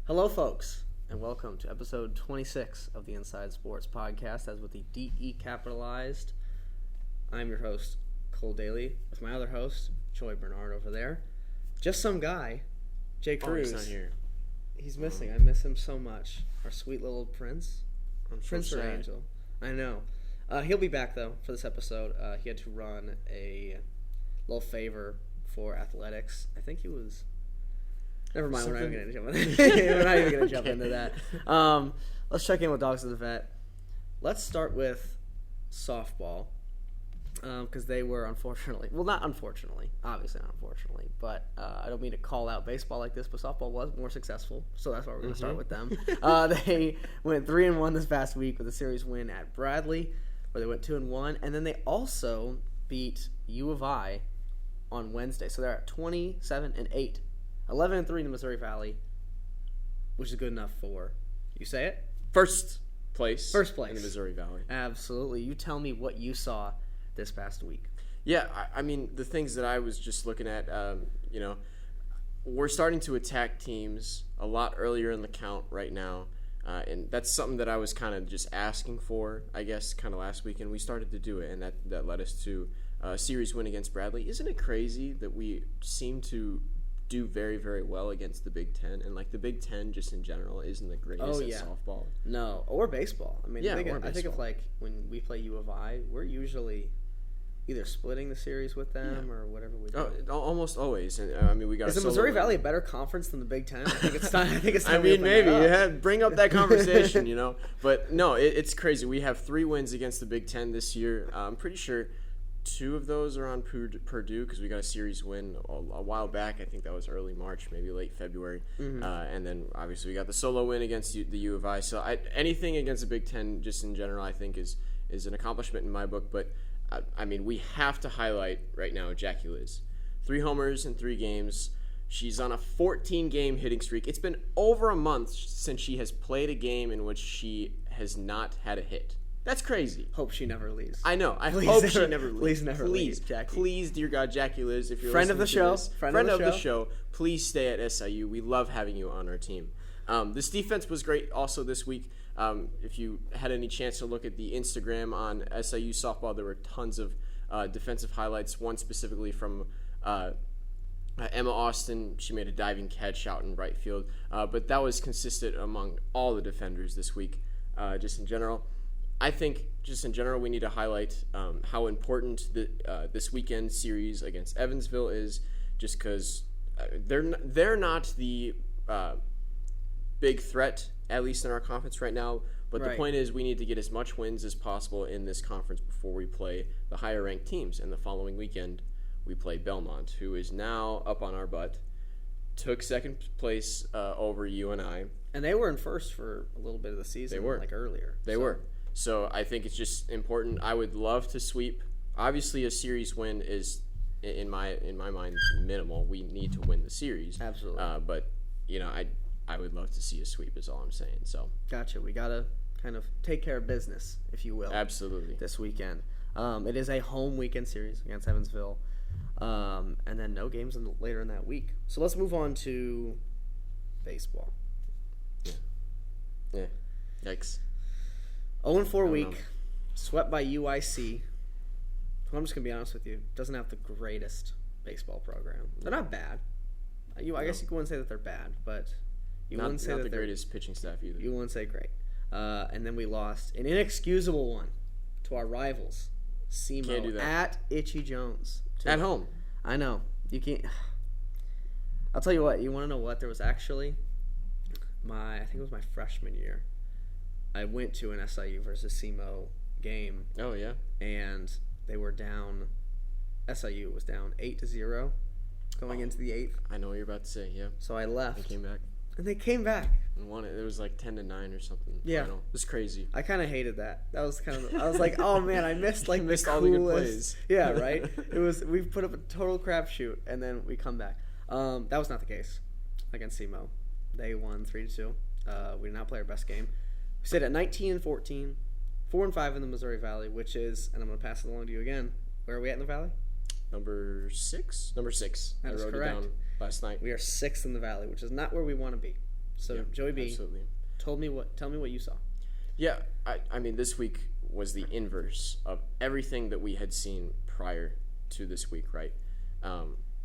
Hello, folks, and welcome to episode 26 of the InsiDE Sports podcast, as with the DE capitalized. I'm your host, Cole Daly, with my other host, Troy Bernard over there. Just some guy, Jkruse. He's not here. He's missing. I miss him so much. Our sweet little prince. Prince or Angel. I know. He'll be back, though, for this episode. He had to run a little favor for athletics. I think he was... Never mind, we're not even going to jump into that. Let's check in with Dogs of the Vet. Let's start with softball, because they were obviously not unfortunately, but I don't mean to call out baseball like this, but softball was more successful, so that's why we're going to start with them. They went 3-1 this past week with a series win at Bradley, where they went 2-1, and then they also beat U of I on Wednesday, so they're at 27-8. 11-3 in the Missouri Valley, which is good enough for, you say it? First place in in the Missouri Valley. Absolutely. You tell me what you saw this past week. Yeah, I mean, the things that I was just looking at, we're starting to attack teams a lot earlier in the count right now, and that's something that I was kind of just asking for, I guess, kind of last week, and we started to do it, and that led us to a series win against Bradley. Isn't it crazy that we seem to do very, very well against the Big Ten, and like the Big Ten just in general isn't the greatest at softball. No, or baseball. I mean, or I baseball. think of like when we play U of I, we're usually either splitting the series with them or whatever we do. Almost always. And I mean, we got. Is the Missouri Valley a better conference than the Big Ten? I think it's time. I mean, maybe bring up that conversation, But no, it's crazy. We have 3 wins against the Big Ten this year. I'm pretty sure 2 of those are on Purdue because we got a series win a while back. I think that was early March, maybe late February. Mm-hmm. And then obviously we got the solo win against the U of I. So anything against the Big Ten, just in general, I think is an accomplishment in my book. But I mean, we have to highlight right now Jackie Liz. 3 homers in 3 games. She's on a 14-game hitting streak. It's been over a month since she has played a game in which she has not had a hit. That's crazy. Hope she never leaves. I know. I hope she never leaves. Please never leave, Jackie. Please, dear God, Jackie Liz, if you're friend of the show, friend of the show, please stay at SIU. We love having you on our team. This defense was great also this week. If you had any chance to look at the Instagram on SIU softball, there were tons of defensive highlights. One specifically from Emma Austin. She made a diving catch out in right field. But that was consistent among all the defenders this week, just in general. I think, just in general, we need to highlight how important this weekend series against Evansville is, just because they're not the big threat, at least in our conference right now. But the point is, we need to get as much wins as possible in this conference before we play the higher-ranked teams. And the following weekend, we play Belmont, who is now up on our butt, took second place over UNI. And they were in first for a little bit of the season, like earlier. They were. So I think it's just important. I would love to sweep. Obviously, a series win is, in my mind, minimal. We need to win the series. Absolutely. But I would love to see a sweep. Is all I'm saying. So. Gotcha. We gotta kind of take care of business, if you will. Absolutely. This weekend. It is a home weekend series against Evansville, and then no games later in that week. So let's move on to baseball. Yeah. Yikes. 0-4 week, swept by UIC, who I'm just going to be honest with you, doesn't have the greatest baseball program. They're not bad. I guess you wouldn't say that they're bad, but you wouldn't say that they're... Not the greatest pitching staff either. You wouldn't say great. And then we lost an inexcusable one to our rivals, SEMO, at Itchy Jones. At home. I know. You can't... I'll tell you what, you want to know what? There was actually, I think it was my freshman year, I went to an SIU versus SEMO game. Oh, yeah? And they were down, SIU was down 8-0 going into the 8th. I know what you're about to say, yeah. So I left. They came back. And won it. It was like 10-9 or something. Yeah. Final. It was crazy. I kind of hated that. That was kind of, I was like, oh man, I missed like missed all the good plays. Yeah, right? We put up a total crapshoot and then we come back. That was not the case against SEMO. They won 3-2. We did not play our best game. We sit at 19-14, 4-5 in the Missouri Valley, which is, and I'm going to pass it along to you again. Where are we at in the Valley? Number 6. That is I wrote correct. it down last night. We are 6th in the Valley, which is not where we want to be. So Joey B, absolutely. tell me what you saw. Yeah, I mean, this week was the inverse of everything that we had seen prior to this week, right?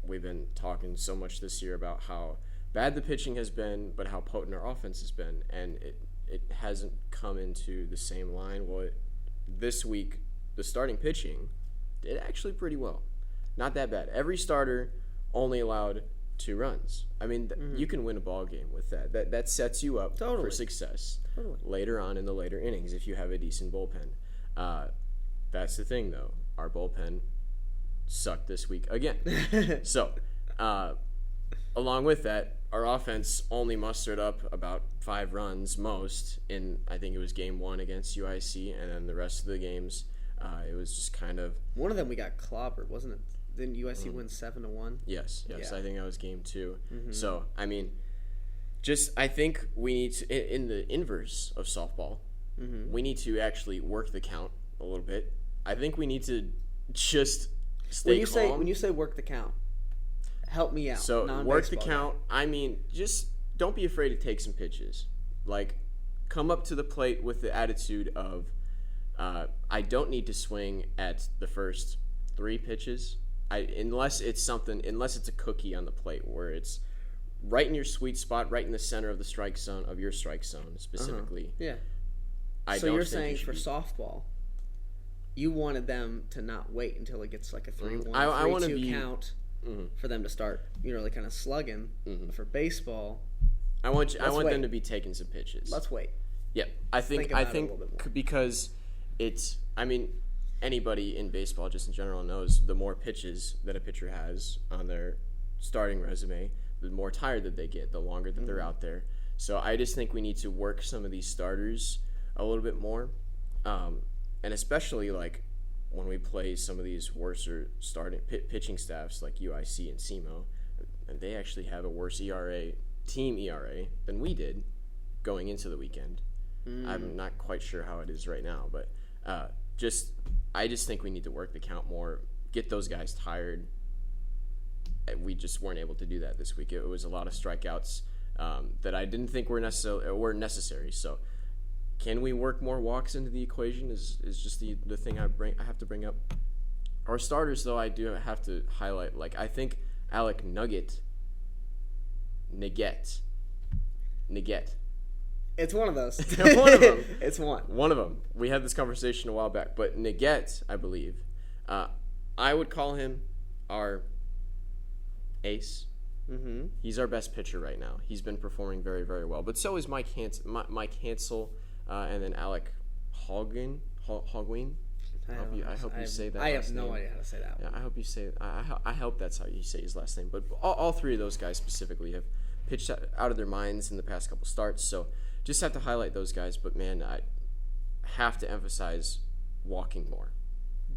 We've been talking so much this year about how bad the pitching has been, but how potent our offense has been, and it hasn't come into the same line. Well, this week, the starting pitching did actually pretty well. Not that bad. Every starter only allowed 2 runs. I mean, you can win a ball game with that. That sets you up for success later on in the later innings if you have a decent bullpen. That's the thing, though. Our bullpen sucked this week again. So, along with that, our offense only mustered up about 5 runs most in, I think it was game 1 against UIC, and then the rest of the games, it was just kind of... One of them we got clobbered, wasn't it? Didn't UIC win 7-1? Yes. Yeah. I think that was game 2. Mm-hmm. So, I mean, I think we need to, in the inverse of softball, we need to actually work the count a little bit. I think we need to just stay calm. When you say work the count, help me out. So, work the count, I mean, just don't be afraid to take some pitches. Like, come up to the plate with the attitude of, I don't need to swing at the first 3 pitches. Unless it's a cookie on the plate where it's right in your sweet spot, right in the center of the strike zone, of your strike zone specifically. Yeah. So you're saying for softball, you wanted them to not wait until it gets like a 3-1, 3-2 count for them to start, like kind of slugging. But for baseball, I want them to be taking some pitches. Let's wait. Yeah, I think because it's, I mean, anybody in baseball just in general knows the more pitches that a pitcher has on their starting resume, the more tired that they get, the longer that they're out there. So I just think we need to work some of these starters a little bit more, and especially like when we play some of these worser starting pitching staffs like UIC and SEMO, and they actually have a worse team ERA than we did going into the weekend. I'm not quite sure how it is right now, but I just think we need to work the count more, get those guys tired. We just weren't able to do that this week. It was a lot of strikeouts that I didn't think were necessary. So, can we work more walks into the equation? Is just the thing I have to bring up. Our starters, though, I do have to highlight. Like, I think Alec Nugget. It's one of those. One of them. It's one. One of them. We had this conversation a while back. But Nugget, I believe, I would call him our ace. Mm-hmm. He's our best pitcher right now. He's been performing very, very well. But so is Mike Hansel, and then Alec Hogwin. I hope you say that. I have no idea how to say that one. Yeah, I hope you say. I hope that's how you say his last name. But all 3 of those guys specifically have pitched out of their minds in the past couple starts. So just have to highlight those guys. But man, I have to emphasize walking more.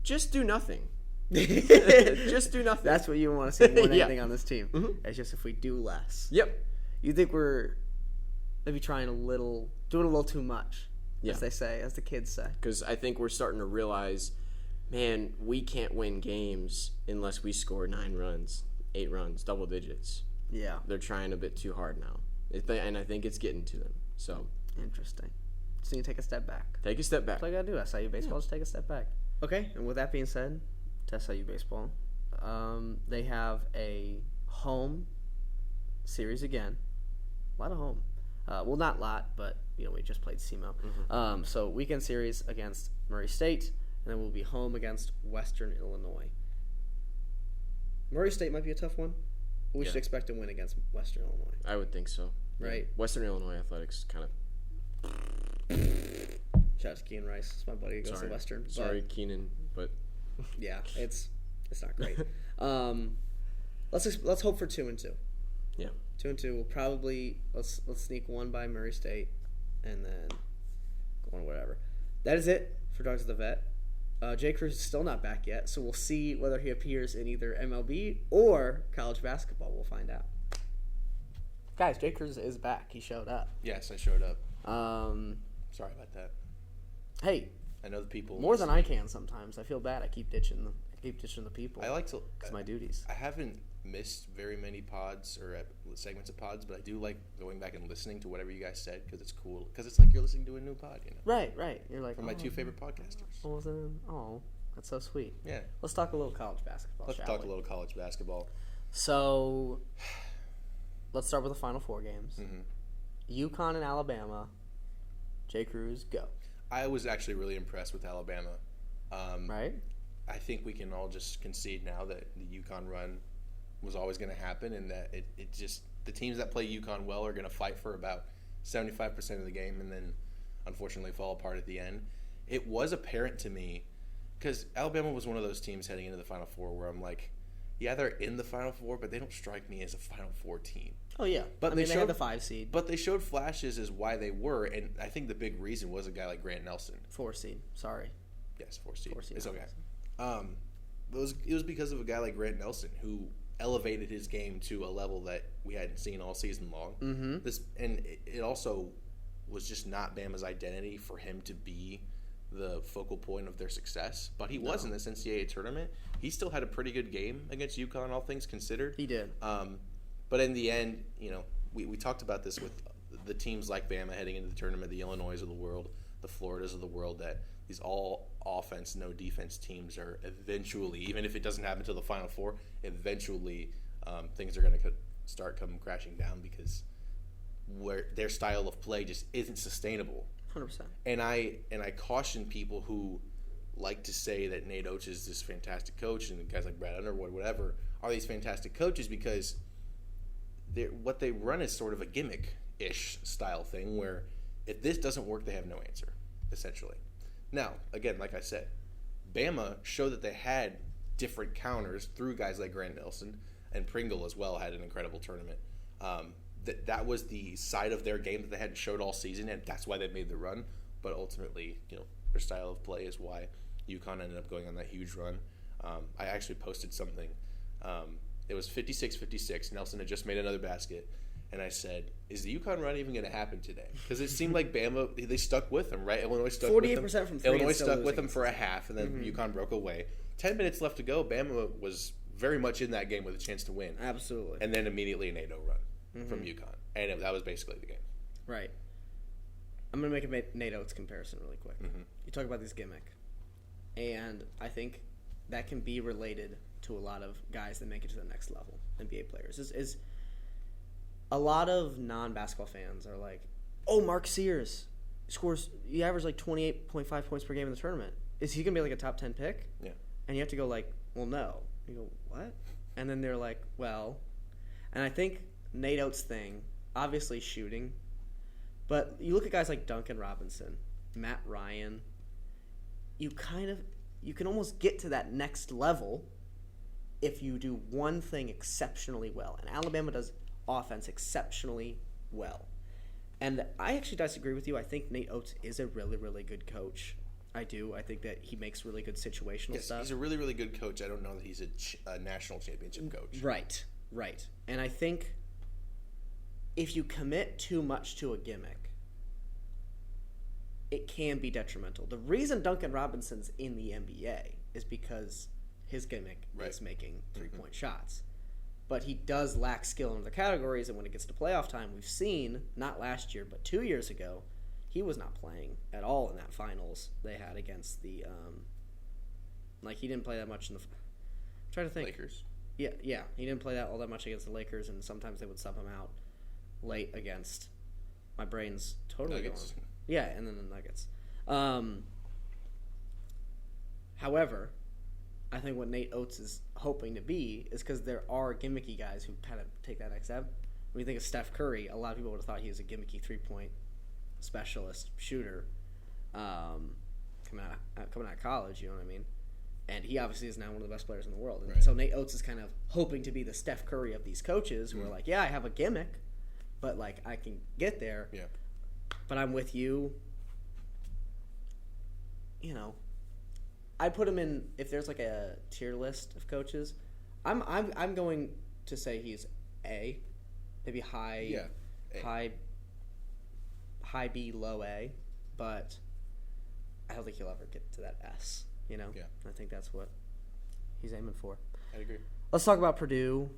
Just do nothing. Just do nothing. That's what you want to see more than anything on this team. Mm-hmm. It's just if we do less. Yep. You think we're maybe doing a little too much, as they say, as the kids say. Because I think we're starting to realize, man, we can't win games unless we score 9 runs, 8 runs, double digits. Yeah. They're trying a bit too hard now. And I think it's getting to them. So interesting. So you take a step back. Take a step back. That's what I got to do. SIU baseball, just take a step back. Okay, and with that being said, to SIU baseball, they have a home series again. A lot of home. Well, not a lot, but we just played SEMO. Mm-hmm. So weekend series against Murray State, and then we'll be home against Western Illinois. Murray State might be a tough one. We should expect a win against Western Illinois. I would think so. Right? Yeah. Western Illinois athletics kind of. Shout out to Keenan Rice. It's my buddy who goes to Western. Sorry, Keenan, but yeah, it's not great. Let's hope for 2-2. Yeah, 2-2. We'll probably let's sneak one by Murray State, and then go on whatever. That is it for Dogs of the Vet. Jkruse is still not back yet, so we'll see whether he appears in either MLB or college basketball. We'll find out. Guys, Jkruse is back. He showed up. Yes, I showed up. Sorry about that. Hey, I know the people more than I can sometimes. I feel bad. I keep ditching the people. I like to. It's my duties. I haven't missed very many pods or segments of pods, but I do like going back and listening to whatever you guys said because it's cool. Because it's like you're listening to a new pod, you know. Right. You're like from my two favorite podcasters. Oh, that's so sweet. Yeah. Let's talk a little college basketball. Let's talk a little college basketball. So, let's start with the Final Four games. Mm-hmm. UConn and Alabama. Jkruse, go. I was actually really impressed with Alabama. Right? I think we can all just concede now that the UConn run was always going to happen, and that it just the teams that play UConn well are going to fight for about 75% of the game, and then unfortunately fall apart at the end. It was apparent to me because Alabama was one of those teams heading into the Final Four where I'm like, yeah, they're in the Final Four, but they don't strike me as a Final Four team. Oh yeah, but they had the 5 seed, but they showed flashes as why they were, and I think the big reason was a guy like Grant Nelson. 4 seed. Sorry. Yes, 4 seed. 4 seed. It's okay. It was because of a guy like Grant Nelson who elevated his game to a level that we hadn't seen all season long. Mm-hmm. It also was just not Bama's identity for him to be the focal point of their success. But he was in this NCAA tournament. He still had a pretty good game against UConn, all things considered. He did. But in the end, you know, we talked about this with the teams like Bama heading into the tournament, the Illinois of the world, the Floridas of the world, that these all offense, no defense teams are eventually, even if it doesn't happen until the Final Four, eventually things are going to start coming crashing down because where their style of play just isn't sustainable. 100%. And I caution people who like to say that Nate Oates is this fantastic coach and guys like Brad Underwood, whatever, are these fantastic coaches because what they run is sort of a gimmick-ish style thing where if this doesn't work, they have no answer, essentially. Now, again, like I said, Bama showed that they had different counters through guys like Grant Nelson, and Pringle as well had an incredible tournament. That was the side of their game that they hadn't showed all season, and that's why they made the run. But ultimately, you know, their style of play is why UConn ended up going on that huge run. I actually posted something. It was 56-56. Nelson had just made another basket. And I said, is the UConn run even going to happen today? Because it seemed like Bama, they stuck with them, right? Illinois stuck with them. 48% from 3. Illinois stuck with them for a half, and then UConn broke away. 10 minutes left to go. Bama was very much in that game with a chance to win. Absolutely. And then immediately an 8-0 run from UConn. And that was basically the game. Right. I'm going to make a Nate Oates comparison really quick. You talk about this gimmick. And I think that can be related to a lot of guys that make it to the next level, NBA players. Is a lot of non-basketball fans are like, oh, Mark Sears he averaged like 28.5 points per game in the tournament. Is he going to be like a top 10 pick? Yeah. And you have to go like, well, no. You go, what? And then they're like, well. And I think Nate Oates' thing, obviously shooting, but you look at guys like Duncan Robinson, Matt Ryan, you can almost get to that next level if you do one thing exceptionally well. And Alabama does offense exceptionally well. And I actually disagree with you. I think Nate Oates is a really, really good coach. I do. I think that he makes really good situational stuff. He's a really, really good coach. I don't know that he's a national championship coach. Right. And I think if you commit too much to a gimmick, it can be detrimental. The reason Duncan Robinson's in the NBA is because his gimmick is making three-point shots. But he does lack skill in other categories, and when it gets to playoff time, we've seen, not last year, but 2 years ago, he was not playing at all in that finals they had against the he didn't play that much in the I'm trying to think. Lakers. Yeah. He didn't play all that much against the Lakers, and sometimes they would sub him out late against my brain's totally Nuggets. gone. Yeah, and then the Nuggets. However, I think what Nate Oates is hoping to be is because there are gimmicky guys who kind of take that next step. When you think of Steph Curry, a lot of people would have thought he was a gimmicky three-point specialist shooter coming out of college, you know what I mean? And he obviously is now one of the best players in the world. And so Nate Oates is kind of hoping to be the Steph Curry of these coaches who are like, yeah, I have a gimmick, but like I can get there. Yeah. But I'm with you. You know, I'd put him in if there's like a tier list of coaches. I'm going to say he's A, maybe high. Yeah. A. High B, low A, but I don't think he'll ever get to that S. You know, Yeah. I think that's what he's aiming for. I agree. Let's talk about Purdue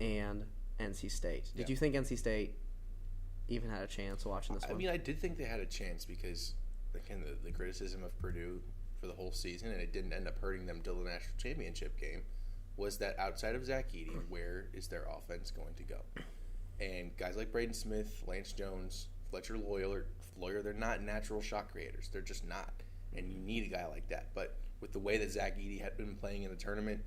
and NC State. Did Yeah. you think NC State even had a chance watching this one? I mean, I did think they had a chance because, again, the criticism of Purdue for the whole season, and it didn't end up hurting them till the national championship game, was that outside of Zach Edey, where is their offense going to go? And guys like Braden Smith, Lance Jones, Fletcher Lawyer, they're not natural shot creators. They're just not. And you need a guy like that. But with the way that Zach Edey had been playing in the tournament,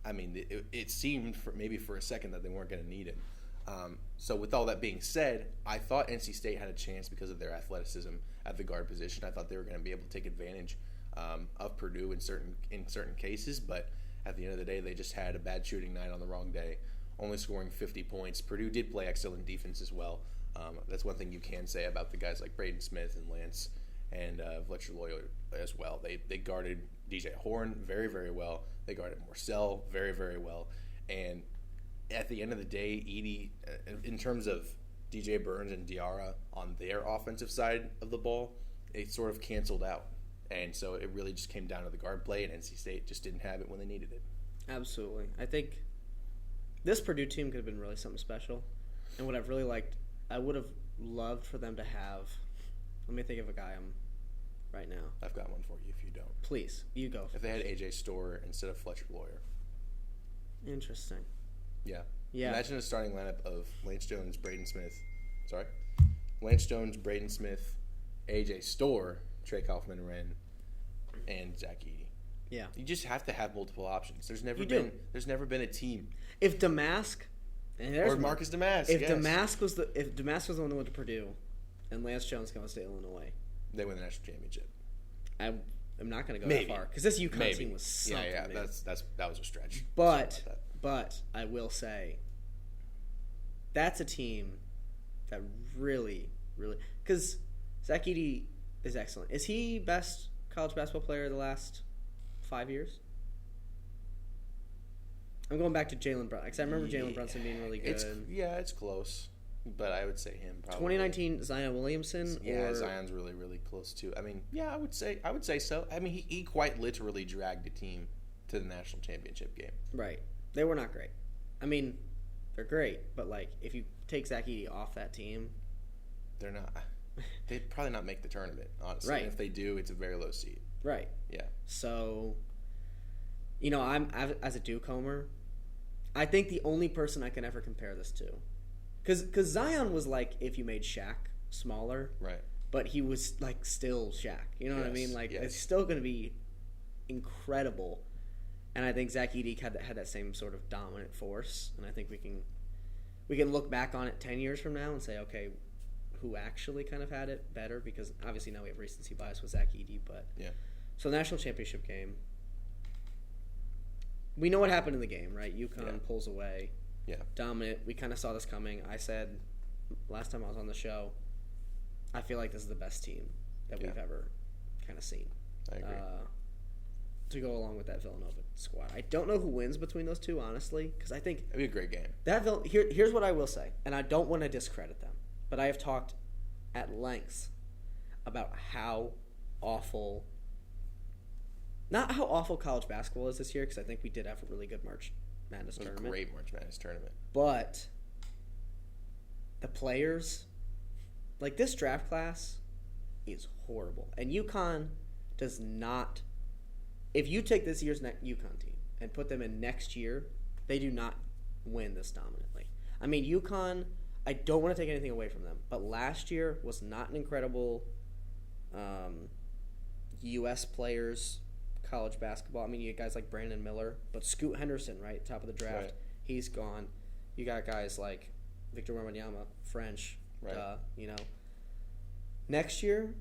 I mean, it seemed maybe for a second that they weren't going to need him. So with all that being said, I thought NC State had a chance because of their athleticism at the guard position. I thought they were going to be able to take advantage of Purdue in certain cases, but at the end of the day, they just had a bad shooting night on the wrong day, only scoring 50 points. Purdue did play excellent defense as well. That's one thing you can say about the guys like Braden Smith and Lance and Fletcher Lawyer as well. They guarded DJ Horn very, very well. They guarded Morcell very, very well. And at the end of the day, Edey, in terms of DJ Burns and Diarra on their offensive side of the ball, it sort of canceled out. And so it really just came down to the guard play, and NC State just didn't have it when they needed it. Absolutely. I think this Purdue team could have been really something special. And what I've really liked, I would have loved for them to have, let me think of a guy right now. I've got one for you if you don't. Please, you go. If they had AJ Storr instead of Fletcher Lawyer. Interesting. Yeah. Yeah. Imagine a starting lineup of Lance Jones, Braden Smith, AJ Storr, Trey Kaufman-Renn, and Zach Edey. Yeah. You just have to have multiple options. There's never been a team. If Damask Or Marcus Damask. If yes. Damask was the one that went to Purdue, and Lance Jones comes to Illinois, They win the national championship. I'm not going to go that far because this UConn team was something. Yeah. That was a stretch. But I will say, that's a team that really, because Zach Edey is excellent. Is he best college basketball player of the last 5 years? I'm going back to Jalen Brunson because I remember Jalen Brunson being really good. It's close, but I would say him probably. 2019 Zion Williamson. Yeah, Zion's really, really close too. I mean, yeah, I would say so. I mean, he quite literally dragged a team to the national championship game. Right. They were not great. I mean, they're great, but like if you take Zach Edey off that team, they're not. They'd probably not make the tournament, honestly. Right. And if they do, it's a very low seed. Right. Yeah. So, I'm as a Duke homer, I think the only person I can ever compare this to, because Zion was like if you made Shaq smaller, right? But he was like still Shaq. You know what I mean? Like it's still going to be incredible. And I think Zach Edey had that same sort of dominant force, and I think we can look back on it 10 years from now and say, okay, who actually kind of had it better? Because obviously now we have recency bias with Zach Edey, but yeah. So national championship game, we know what happened in the game, right? UConn pulls away, dominant. We kind of saw this coming. I said last time I was on the show, I feel like this is the best team that we've ever kind of seen. I agree. To go along with that Villanova squad. I don't know who wins between those two, honestly, because I think it'd be a great game. Here's what I will say, and I don't want to discredit them, but I have talked at length about how awful, not how awful college basketball is this year, because I think we did have a really good March Madness tournament. A great March Madness tournament. But the players, like this draft class, is horrible, and UConn does not. If you take this year's UConn team and put them in next year, they do not win this dominantly. I mean, UConn, I don't want to take anything away from them, but last year was not an incredible U.S. players college basketball. I mean, you got guys like Brandon Miller, but Scoot Henderson, right, top of the draft, he's gone. You got guys like Victor Wembanyama, French, Next year,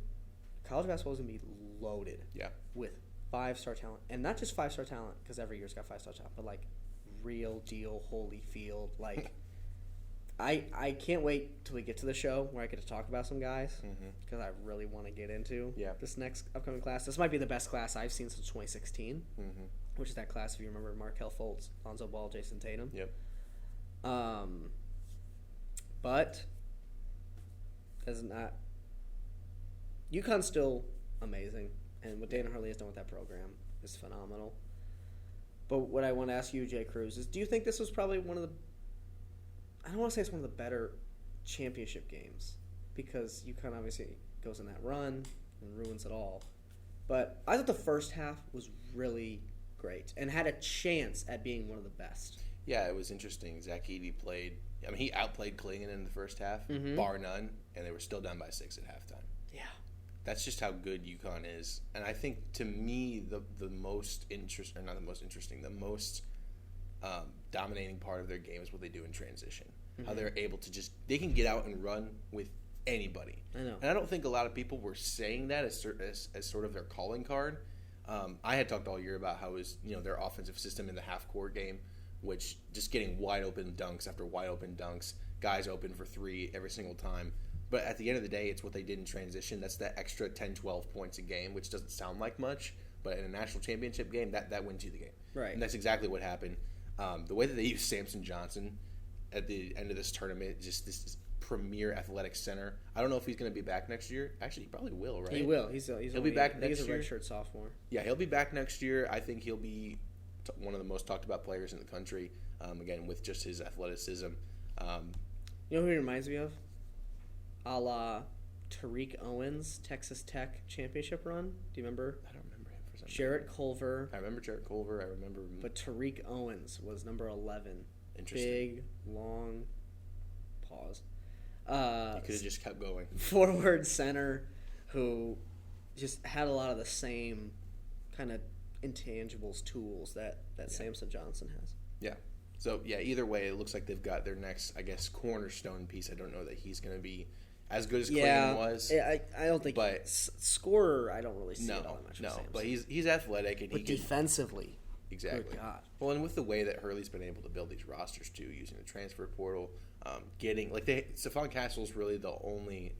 college basketball is going to be loaded with 5-star talent, and not just 5-star talent because every year's got 5-star talent, but like real deal Holyfield. Like, I can't wait till we get to the show where I get to talk about some guys because I really want to get into this next upcoming class. This might be the best class I've seen since 2016, which is that class if you remember Markelle Fultz, Lonzo Ball, Jason Tatum. Yep. But does not. UConn's still amazing. And what Dana Hurley has done with that program is phenomenal. But what I want to ask you, Jkruse, is do you think this was probably one of the I don't want to say it's one of the better championship games because UConn obviously goes in that run and ruins it all. But I thought the first half was really great and had a chance at being one of the best. Yeah, it was interesting. Zach Edey played. I mean, he outplayed Klingon in the first half, bar none, and they were still down by 6 at halftime. Yeah. That's just how good UConn is. And I think, to me, the most interesting, or not the most interesting, the most dominating part of their game is what they do in transition. How they're able to they can get out and run with anybody. I know. And I don't think a lot of people were saying that as sort of their calling card. I had talked all year about how their offensive system in the half-court game, which just getting wide open dunks after wide open dunks, guys open for 3 every single time. But at the end of the day, it's what they did in transition. That's that extra 10, 12 points a game, which doesn't sound like much, but in a national championship game, that wins you the game. Right. And that's exactly what happened. The way that they used Samson Johnson at the end of this tournament, just this premier athletic center. I don't know if he's going to be back next year. Actually, he probably will, right? He will. He'll be back next year. He's a redshirt sophomore. Yeah, he'll be back next year. I think he'll be one of the most talked about players in the country, again, with just his athleticism. You know who he reminds me of? A la Tariq Owens' Texas Tech championship run. Do you remember? I don't remember him for some reason. Jarrett Culver. I remember Jarrett Culver. I remember. But Tariq Owens was number 11. Interesting. Big, long, pause. He could have just kept going. Forward center who just had a lot of the same kind of intangibles, tools that Samson Johnson has. Yeah. So, yeah, either way, it looks like they've got their next, I guess, cornerstone piece. I don't know that he's going to be as good as Klingon was. Yeah, I don't think. But scorer, I don't really see it all much. No, but he's athletic and but defensively. Exactly. Good God. Well, and with the way that Hurley's been able to build these rosters too, using the transfer portal, Stephon Castle's really the only.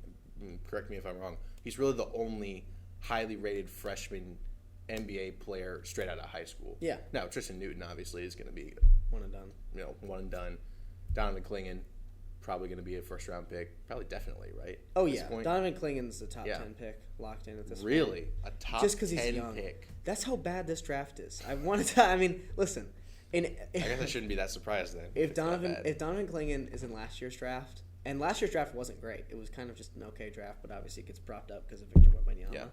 Correct me if I'm wrong. He's really the only highly rated freshman NBA player straight out of high school. Yeah. Now Tristan Newton obviously is going to be one and done. One and done. Donovan Klingon probably going to be a first round pick. Probably definitely, right? Oh yeah. Donovan Klingon's the top 10 pick, locked in at this point. Really? A top just because he's young. Pick. That's how bad this draft is. Listen. I guess I shouldn't be that surprised then. If Donovan Klingon is in last year's draft, and last year's draft wasn't great. It was kind of just an okay draft, but obviously it gets propped up because of Victor Wembanyama. Yeah.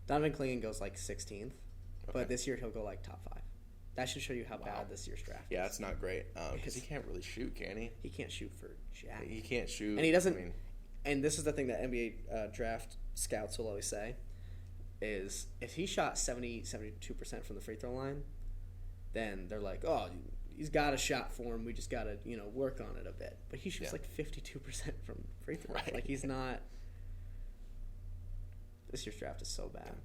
Donovan Klingon goes like 16th, but this year he'll go like top 5. That should show you how bad this year's draft is. Yeah, that's not great because he can't really shoot, can he? He can't shoot for jack. He can't shoot. And he doesn't. And this is the thing that NBA draft scouts will always say is if he shot 72% from the free throw line, then they're like, oh, he's got a shot for him. We just got to, work on it a bit. But he shoots like 52% from free throws. Right. Like he's not. This year's draft is so bad.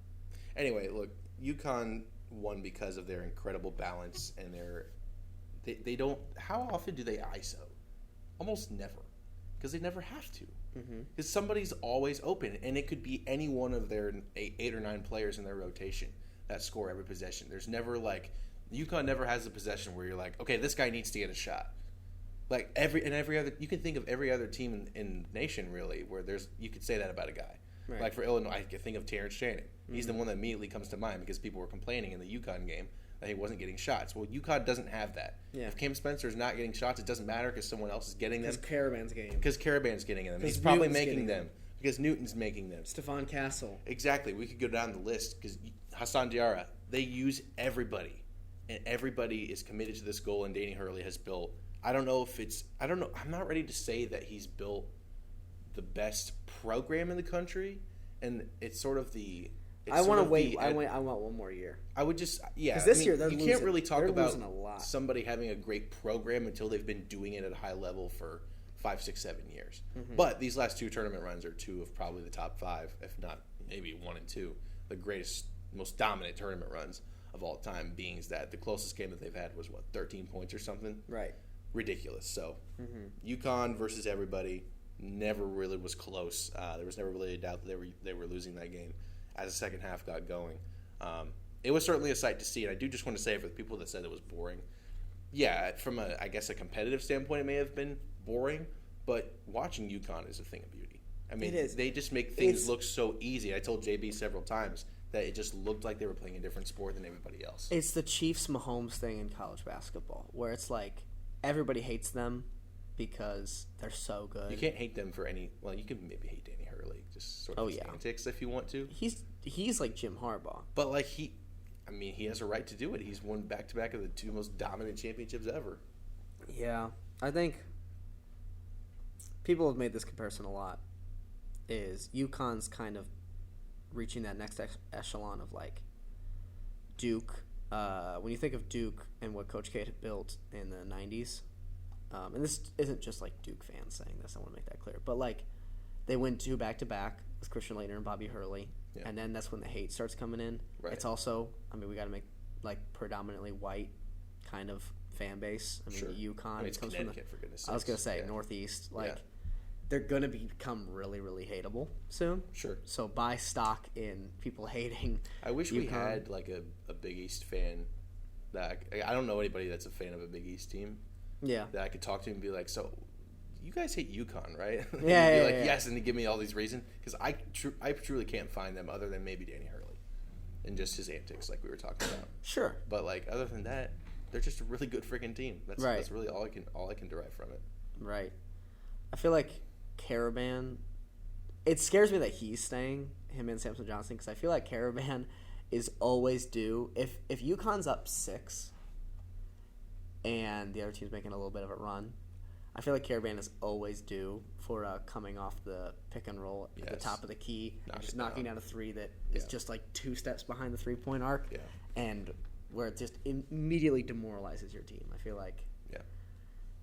Anyway, look, UConn won because of their incredible balance and they don't. How often do they ISO? Almost never, because they never have to. Because somebody's always open, and it could be any one of their 8 or 9 players in their rotation that score every possession. There's never UConn never has a possession where you're like, okay, this guy needs to get a shot. Like every other, you can think of every other team in the nation really where you could say that about a guy. Right. Like for Illinois, I can think of Terrence Shannon. He's the one that immediately comes to mind because people were complaining in the UConn game that he wasn't getting shots. Well, UConn doesn't have that. Yeah. If Cam Spencer's not getting shots, it doesn't matter because someone else is getting them. Because Caravan's getting them. He's probably making them. Because Newton's making them. Stephon Castle. Exactly. We could go down the list because Hassan Diarra, they use everybody. And everybody is committed to this goal, and Danny Hurley has built. I don't know. I'm not ready to say that he's built the best program in the country, and it's sort of the. I want to wait. I want one more year. I would just because this year you can't really talk about somebody having a great program until they've been doing it at a high level for 5, 6, 7 years. But these last 2 tournament runs are 2 of probably the top 5, if not maybe 1 and 2, the greatest, most dominant tournament runs of all time. Being that the closest game that they've had was 13 points or something. Right. Ridiculous. So UConn versus everybody never really was close. There was never really a doubt that they were losing that game as the second half got going. It was certainly a sight to see, and I do just want to say for the people that said it was boring, yeah, from a competitive standpoint, it may have been boring, but watching UConn is a thing of beauty. I mean, they just make things look so easy. I told JB several times that it just looked like they were playing a different sport than everybody else. It's the Chiefs-Mahomes thing in college basketball, where it's like everybody hates them, because they're so good. You can't hate them for any. Well, you can maybe hate Danny Hurley, just sort of his antics if you want to. He's like Jim Harbaugh, but like he has a right to do it. He's won back-to-back of the 2 most dominant championships ever. Yeah, I think people have made this comparison a lot. Is UConn's kind of reaching that next echelon of like Duke. When you think of Duke and what Coach K had built in the 90s, and this isn't just like Duke fans saying this, I want to make that clear, but like they win 2 back-to-back with Christian Laettner and Bobby Hurley, and then that's when the hate starts coming in. Right. It's also, we got to make like predominantly white kind of fan base. UConn. It's comes Connecticut, for goodness sakes. I was going to say, Northeast. They're going to become really, really hateable soon. Sure. So buy stock in people hating I wish UConn. We had like a Big East fan. I don't know anybody that's a fan of a Big East team. Yeah. That I could talk to and be like, so you guys hate UConn, right? Yeah. Yes, and they give me all these reasons. Because I truly can't find them other than maybe Danny Hurley. And just his antics like we were talking about. Sure. But like other than that, they're just a really good freaking team. That's really all I can derive from it. Right. I feel like Caravan, it scares me that he's staying, him and Samson Johnson, because I feel like Caravan is always due. If UConn's up 6 and the other team's making a little bit of a run, I feel like Caravan is always due for coming off the pick and roll at the top of the key, just knocking down a 3 that is just like 2 steps behind the 3-point arc, and where it just immediately demoralizes your team. I feel like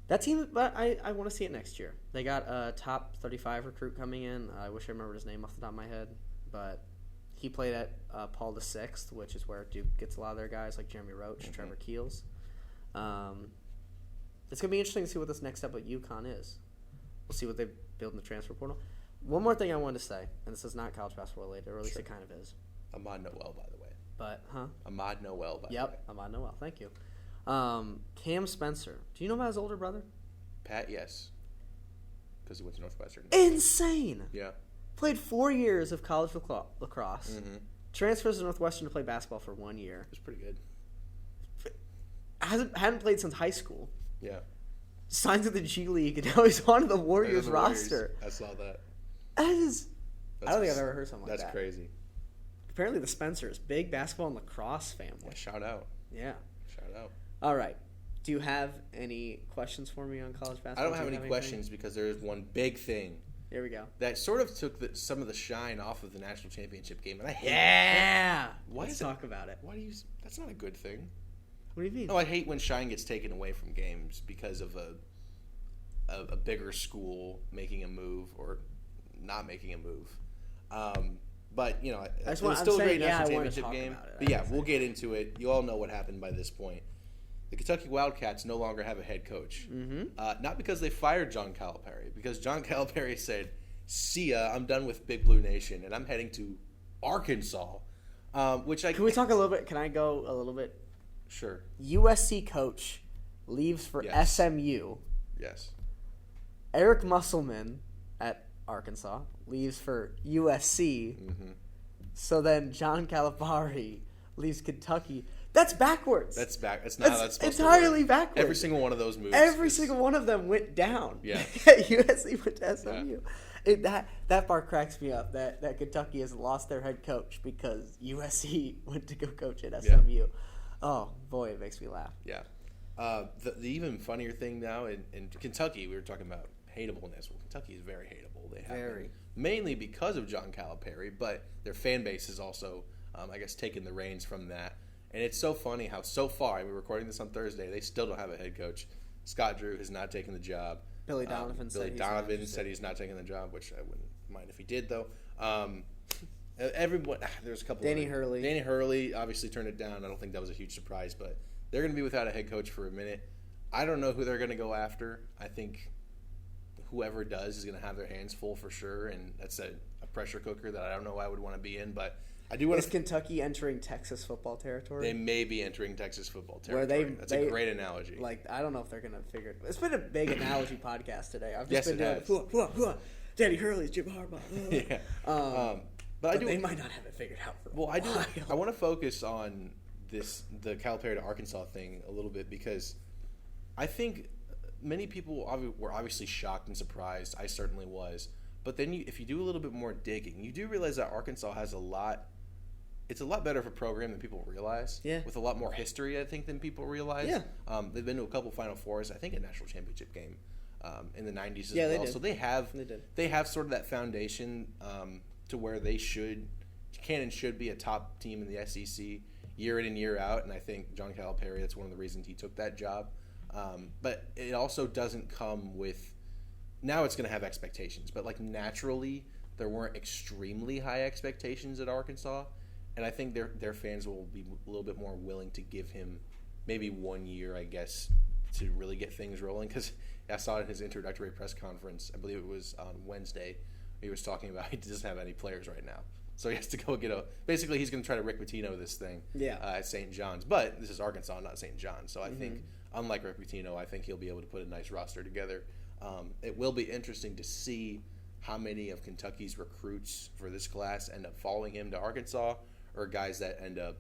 that team, but I want to see it next year. They got a top 35 recruit coming in. I wish I remembered his name off the top of my head, but he played at Paul VI, which is where Duke gets a lot of their guys, like Jeremy Roach, Trevor Keels. It's going to be interesting to see what this next step at UConn is. We'll see what they build in the transfer portal. One more thing I wanted to say, and this is not college basketball related, or at least it kind of is. Ahmad Noel, by the way. Ahmad Noel, by the way. Yep, Ahmad Noel. Thank you. Cam Spencer. Do you know about his older brother? Pat, yes. Because he went to Northwestern. Insane! Yeah. Played 4 years of college lacrosse. Mm-hmm. Transfers to Northwestern to play basketball for 1 year. It was pretty good. Hadn't played since high school. Yeah. Signs with the G League, and now he's on the Warriors roster. I saw that. I don't think I've ever heard something like that. That's crazy. Apparently the Spencers, big basketball and lacrosse family. Yeah, shout out. Yeah. Shout out. All right. Do you have any questions for me on college basketball? I don't have any questions because there is one big thing. Here we go. That sort of took some of the shine off of the national championship game, and I hate it. Yeah. Let's talk about it. Why do you? That's not a good thing. What do you mean? No, I hate when shine gets taken away from games because of a bigger school making a move or not making a move. But it was still a great national championship game. But we'll get into it. You all know what happened by this point. The Kentucky Wildcats no longer have a head coach. Mm-hmm. Not because they fired John Calipari, because John Calipari said, "See ya, I'm done with Big Blue Nation, and I'm heading to Arkansas." Can we talk a little bit? Can I go a little bit? Sure. USC coach leaves for SMU. Yes. Eric Musselman at Arkansas leaves for USC. Mm-hmm. So then John Calipari leaves Kentucky. That's backwards. That's entirely backwards. Every single one of those moves. Every single one of them went down. Yeah. USC went to SMU. Yeah. That part cracks me up. That Kentucky has lost their head coach because USC went to go coach at SMU. Yeah. Oh boy, it makes me laugh. Yeah. The even funnier thing now in Kentucky, we were talking about hateableness. Well, Kentucky is very hateable. They have been, mainly because of John Calipari, but their fan base has also, taken the reins from that. And it's so funny how so far, we're recording this on Thursday, they still don't have a head coach. Scott Drew has not taken the job. Billy Donovan said he's not taking the job, which I wouldn't mind if he did, though. Everyone, there's a couple. Danny Hurley obviously turned it down. I don't think that was a huge surprise, but they're going to be without a head coach for a minute. I don't know who they're going to go after. I think whoever does is going to have their hands full for sure, and that's a pressure cooker that I don't know I would want to be in, but I do want to. Is Kentucky entering Texas football territory? They may be entering Texas football territory. That's a great analogy. I don't know if they're going to figure it. It's been a big analogy podcast today. I've just been doing Danny Hurley's Jim Harbaugh. Yeah. But they might not have it figured out for a while. I do. I want to focus on the Calipari to Arkansas thing a little bit because I think many people were obviously shocked and surprised. I certainly was. But then if you do a little bit more digging, you do realize that Arkansas has it's a lot better of a program than people realize. Yeah. With a lot more history, I think, than people realize. Yeah. They've been to a couple Final Fours. I think a national championship game in the 90s as Yeah, well. they did. So they have sort of that foundation to where they can and should be a top team in the SEC year in and year out. And I think John Calipari, that's one of the reasons he took that job. But it also doesn't come with – now it's going to have expectations. But, like, naturally, there weren't extremely high expectations at Arkansas. And I think their fans will be a little bit more willing to give him maybe 1 year, I guess, to really get things rolling. Because I saw it in his introductory press conference. I believe it was on Wednesday. He was talking about he doesn't have any players right now. So he has to go get basically he's going to try to Rick Pitino this thing at St. John's. But this is Arkansas, not St. John's. So I think, unlike Rick Pitino, I think he'll be able to put a nice roster together. It will be interesting to see how many of Kentucky's recruits for this class end up following him to Arkansas, or guys that end up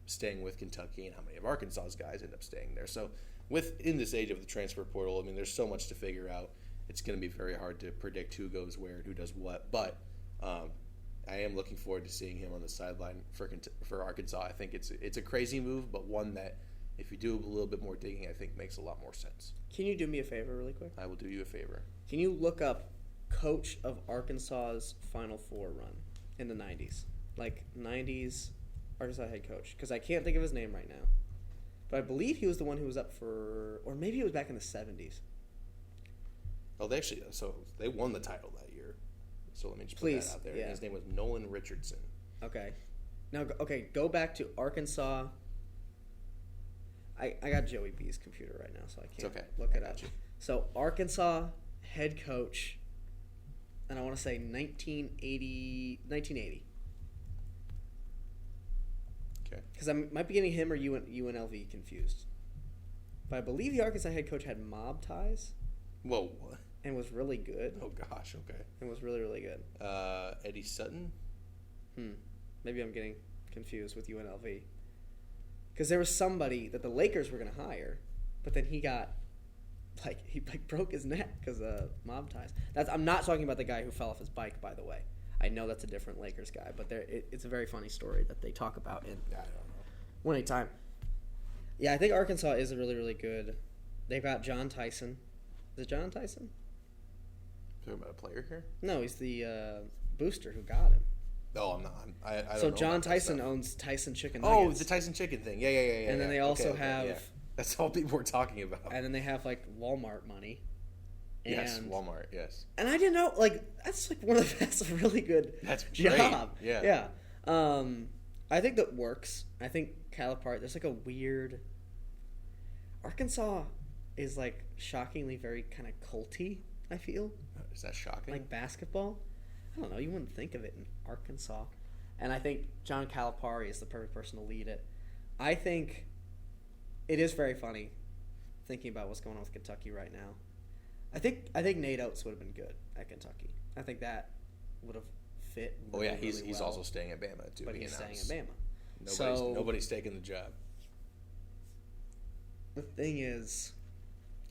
staying with Kentucky, and how many of Arkansas's guys end up staying there. So in this age of the transfer portal, I mean, there's so much to figure out. It's going to be very hard to predict who goes where and who does what. But I am looking forward to seeing him on the sideline for Arkansas. I think it's a crazy move, but one that, if you do a little bit more digging, I think makes a lot more sense. Can you do me a favor really quick? I will do you a favor. Can you look up coach of Arkansas's Final Four run in the 90s? Like 90s Arkansas head coach. Because I can't think of his name right now. But I believe he was the one who was up for, or maybe it was back in the 70s. Oh, they won the title that year. So let me just put Please, that out there. yeah. His name was Nolan Richardson. Okay. Now, go back to Arkansas. I got Joey B's computer right now, so I can't look it up. So Arkansas head coach, and I want to say 1980. Okay. Because I might be getting him or UNLV confused. But I believe the Arkansas head coach had mob ties. Whoa, what? And was really good. Oh, gosh, okay. And was really, really good. Eddie Sutton? Maybe I'm getting confused with UNLV. Because there was somebody that the Lakers were going to hire, but then he got, he broke his neck because of mob ties. I'm not talking about the guy who fell off his bike, by the way. I know that's a different Lakers guy, but it's a very funny story that they talk about in I don't know. One at a time. Yeah, I think Arkansas is a really, really good. They've got John Tyson. Is it John Tyson? Talking about a player here? No, he's the booster who got him. No, I'm not. I don't So know John about that Tyson stuff. owns Tyson Chicken Oh, Nuggets. the Tyson Chicken thing. Yeah. And then they also have... yeah. That's all people were talking about. And then they have, Walmart money. Yes, Walmart, yes. And I didn't know, that's, that's a really good job. Great. Yeah. I think that works. I think Calipari, there's, a weird... Arkansas is, shockingly very kind of culty, I feel. Is that shocking? Like basketball. I don't know. You wouldn't think of it in Arkansas. And I think John Calipari is the perfect person to lead it. I think it is very funny thinking about what's going on with Kentucky right now. I think Nate Oates would have been good at Kentucky. I think that would have fit really, he's well. also staying at Bama, too. But he's staying at Bama. Nobody's taking the job. The thing is,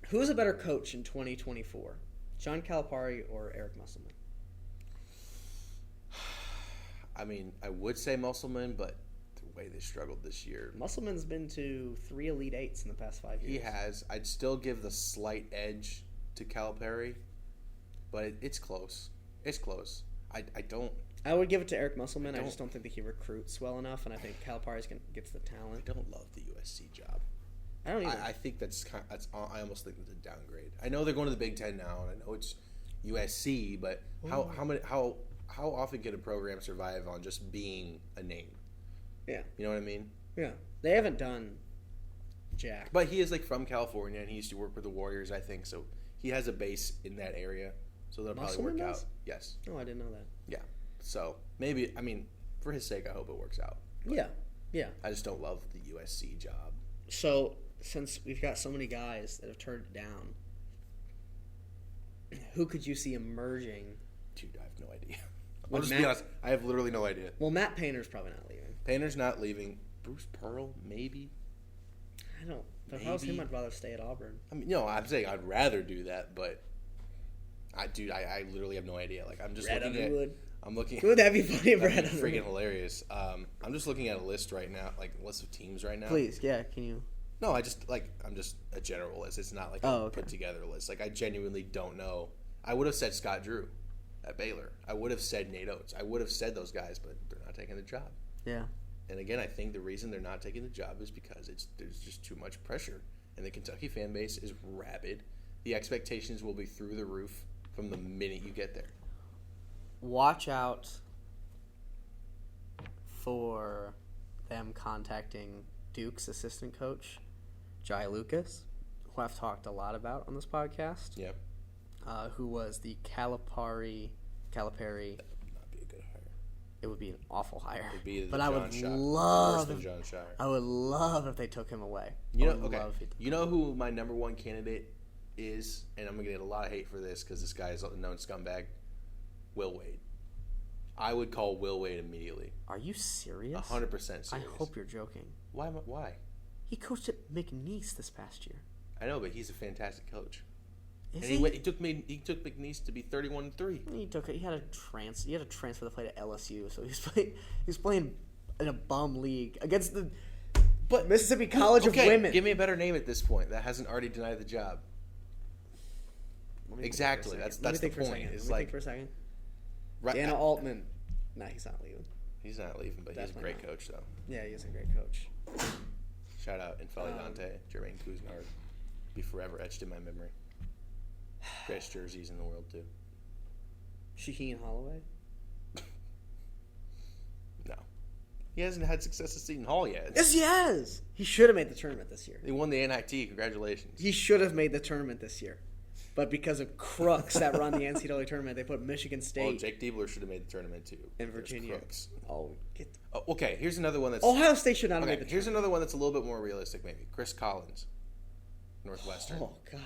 who's a better coach in 2024? John Calipari or Eric Musselman? I mean, I would say Musselman, but the way they struggled this year. Musselman's been to 3 Elite Eights in the past 5 years. He has. I'd still give the slight edge to Calipari, but it's close. It's close. I would give it to Eric Musselman. I just don't think that he recruits well enough, and I think Calipari gets the talent. I don't love the USC job. I don't either. I think I almost think that's a downgrade. I know they're going to the Big Ten now, and I know it's USC, but how often can a program survive on just being a name? Yeah. You know what I mean? Yeah. They haven't done jack. But he is from California, and he used to work with the Warriors, I think, so he has a base in that area, so that'll probably work out. Yes. Oh, I didn't know that. Yeah. So maybe, for his sake, I hope it works out. But yeah. I just don't love the USC job. So, since we've got so many guys that have turned it down, who could you see emerging? Dude, I have no idea. I'll just be honest. I have literally no idea. Well, Matt Painter's probably not leaving. Painter's not leaving. Bruce Pearl, maybe. If I was him, I'd rather stay at Auburn. I mean, I'm saying I'd rather do that, but I literally have no idea. Like, I'm just looking at. I'm looking. Would that be funny, Brad? That'd be freaking hilarious. I'm just looking at a list right now, like a list of teams right now. Please, yeah. Can you? No, I'm just a general list. It's not like a put together list. Like, I genuinely don't know. I would have said Scott Drew at Baylor. I would have said Nate Oates. I would have said those guys, but they're not taking the job. Yeah. And again, I think the reason they're not taking the job is because there's just too much pressure, and the Kentucky fan base is rabid. The expectations will be through the roof from the minute you get there. Watch out for them contacting Duke's assistant coach, Jai Lucas, who I've talked a lot about on this podcast. Yep. Who was the Calipari. That would not be a good hire. It would be an awful hire. It'd be but John I would Shire. love. Worse than John Shire. I would love if they took him away. You know who my number one candidate is, and I'm gonna get a lot of hate for this because this guy is a known scumbag. Will Wade. I would call Will Wade immediately. Are you serious? 100% serious. I hope you're joking. Why? He coached at McNeese this past year. I know, but he's a fantastic coach. Is and he took McNeese to be 31-3. He had a transfer to play to LSU, so he was playing in a bum league against the Mississippi College of Women. Give me a better name at this point that hasn't already denied the job. Exactly. That's the point. It's like for a second. Right, Dana Altman. No, he's not leaving. He's not leaving, but he's a great coach, though. Yeah, he is a great coach. Shout out Infelidante, Jermaine Kuznar. Be forever etched in my memory. Greatest jerseys in the world, too. Shaheen Holloway? No. He hasn't had success at Seton Hall yet. Yes, he has. He should have made the tournament this year. He won the NIT. Congratulations. He should have made the tournament this year. But because of crooks that run the NCAA tournament, they put Michigan State. Well, Jake Diebler should have made the tournament, too. And Virginia. Crooks. Okay, here's another one that's... Ohio State should not have made the tournament. Here's another one that's a little bit more realistic, maybe. Chris Collins, Northwestern. Oh, God.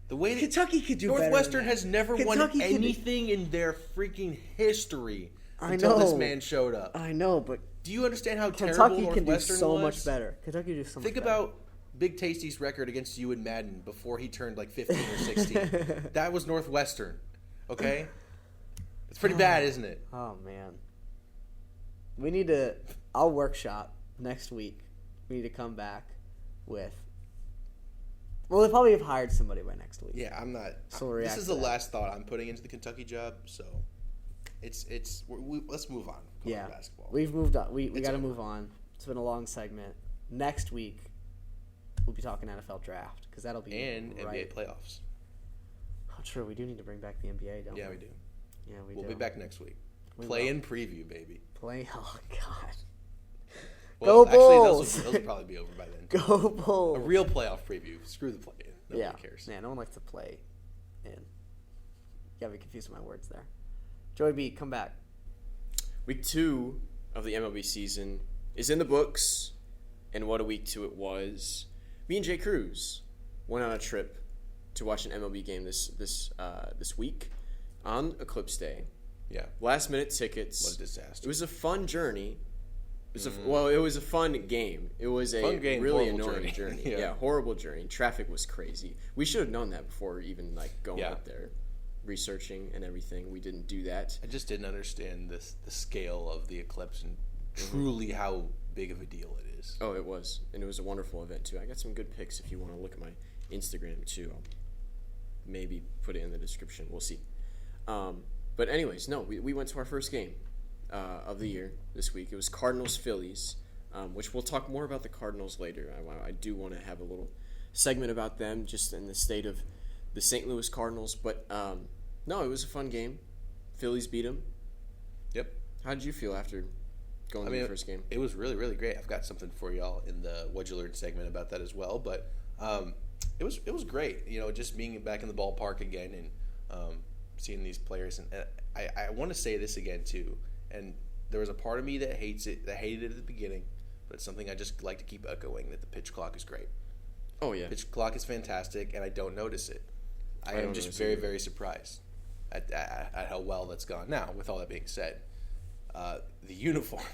The way that Kentucky could do Northwestern better has never won anything in their freaking history until this man showed up. I know, but do you understand how terrible Kentucky Northwestern can do so was? much better. Kentucky can do so much better. Think about Big Tasty's record against you in Madden before he turned like 15 or 16. That was Northwestern. Okay? It's pretty bad, isn't it? Oh, man. We need to... I'll workshop next week. We need to come back with... Well, they probably have hired somebody by next week. Yeah, I'm not... So this is the last thought I'm putting into the Kentucky job, so... let's move on. Yeah, basketball. we've moved on. We got to move on. It's been a long segment. Next week, we'll be talking NFL draft because that'll be NBA playoffs. Oh, true. We do need to bring back the NBA, don't we? Yeah, we do. Yeah, we do. We'll be back next week. Play-in preview, baby. Oh, God. Well, Go Bulls! Actually, those will probably be over by then. Go Bulls! A real playoff preview. Screw the play-in. Nobody cares. Yeah, no one likes to play in. Got me confused with my words there. Joey B, come back. Week 2 of the MLB season is in the books, and what a week 2 it was. Me and Jkruse went on a trip to watch an MLB game this week on Eclipse Day. Yeah. Last minute tickets. What a disaster. It was a fun journey. It was a fun game. It was a really annoying journey. Yeah, horrible journey. Traffic was crazy. We should have known that before even going up there, researching and everything. We didn't do that. I just didn't understand the scale of the eclipse and truly how big of a deal it is. Oh, it was, and it was a wonderful event too. I got some good pics if you want to look at my Instagram too. I'll maybe put it in the description. We'll see. But anyways, no, we went to our first game of the year this week. It was Cardinals-Phillies, which we'll talk more about the Cardinals later. I do want to have a little segment about them, just in the state of the St. Louis Cardinals. But no, it was a fun game. Phillies beat them. Yep. How did you feel after going to the first game? It was really, really great. I've got something for y'all in the What'd You Learn segment about that as well. But it was great. You know, just being back in the ballpark again and seeing these players. And I want to say this again too. And there was a part of me that hated it at the beginning, but it's something I just like to keep echoing, that the pitch clock is great. Oh, yeah. Pitch clock is fantastic, and I don't notice it. I am just very, very surprised at how well that's gone. Now, with all that being said, the uniforms.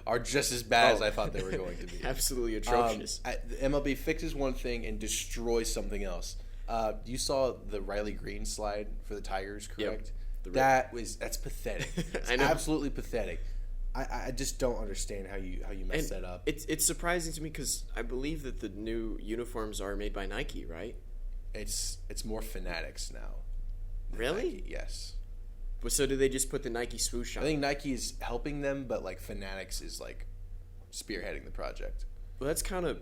are just as bad as I thought they were going to be. Absolutely atrocious. The MLB fixes one thing and destroys something else. You saw the Riley Green slide for the Tigers, correct? Yep. That's pathetic. It's absolutely pathetic. I just don't understand how you mess that up. It's surprising to me because I believe that the new uniforms are made by Nike, right? It's more Fanatics now. Really? Nike, yes. So do they just put the Nike swoosh on? I think Nike is helping them, but like Fanatics is like spearheading the project. Well, that's kind of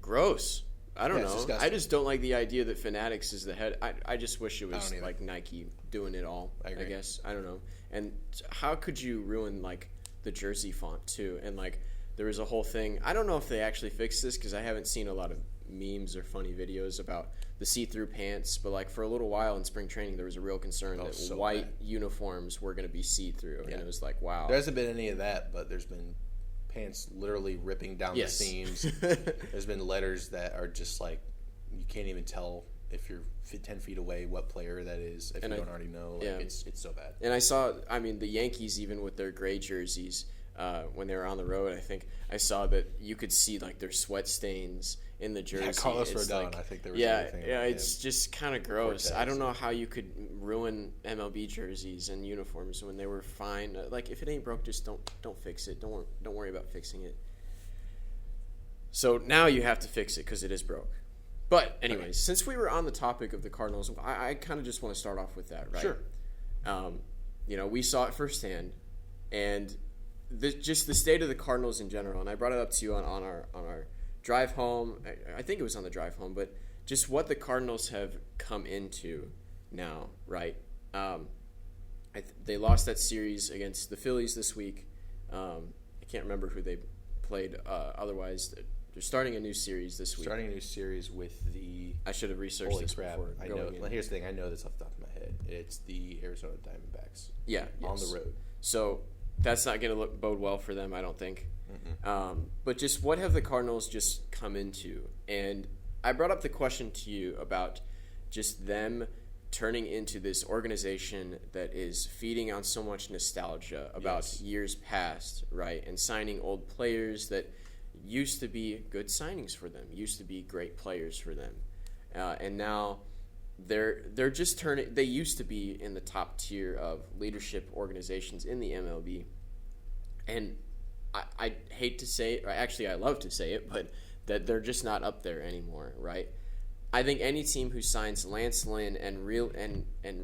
gross. I don't know. I just don't like the idea that Fanatics is the head. I just wish it was like Nike doing it all. I guess. I don't know. And how could you ruin like the jersey font too? And like there was a whole thing. I don't know if they actually fixed this because I haven't seen a lot of memes or funny videos about the see-through pants, but like for a little while in spring training there was a real concern that white uniforms were going to be see-through, and it was like, wow. There hasn't been any of that, but there's been pants literally ripping down the seams. There's been letters that are just like you can't even tell if you're 10 feet away what player that is if you don't already know. Like, it's so bad. And I saw, the Yankees, even with their gray jerseys, when they were on the road, I think I saw that you could see like their sweat stains in the jersey. Yeah, Carlos Rodon, I think there was anything. Yeah, it's just kind of gross. Cortez. I don't know how you could ruin MLB jerseys and uniforms when they were fine. Like if it ain't broke, just don't fix it. Don't worry about fixing it. So now you have to fix it because it is broke. But anyways, since we were on the topic of the Cardinals, I kind of just want to start off with that, right? Sure. We saw it firsthand, and just the state of the Cardinals in general. And I brought it up to you on our drive home. I think it was on the drive home, but just what the Cardinals have come into now, right? They lost that series against the Phillies this week. I can't remember who they played. Otherwise, they're starting a new series this week. Starting a new series with the... I should have researched this before. I know. Well, here's the thing. I know this off the top of my head. It's the Arizona Diamondbacks. Yeah. On the road. So that's not going to bode well for them, I don't think. But just what have the Cardinals just come into? And I brought up the question to you about just them turning into this organization that is feeding on so much nostalgia about years past, right? And signing old players that used to be good signings for them, used to be great players for them. And now they're just turning – they used to be in the top tier of leadership organizations in the MLB. And I hate to say it – actually, I love to say it, but that they're just not up there anymore, right? I think any team who signs Lance Lynn and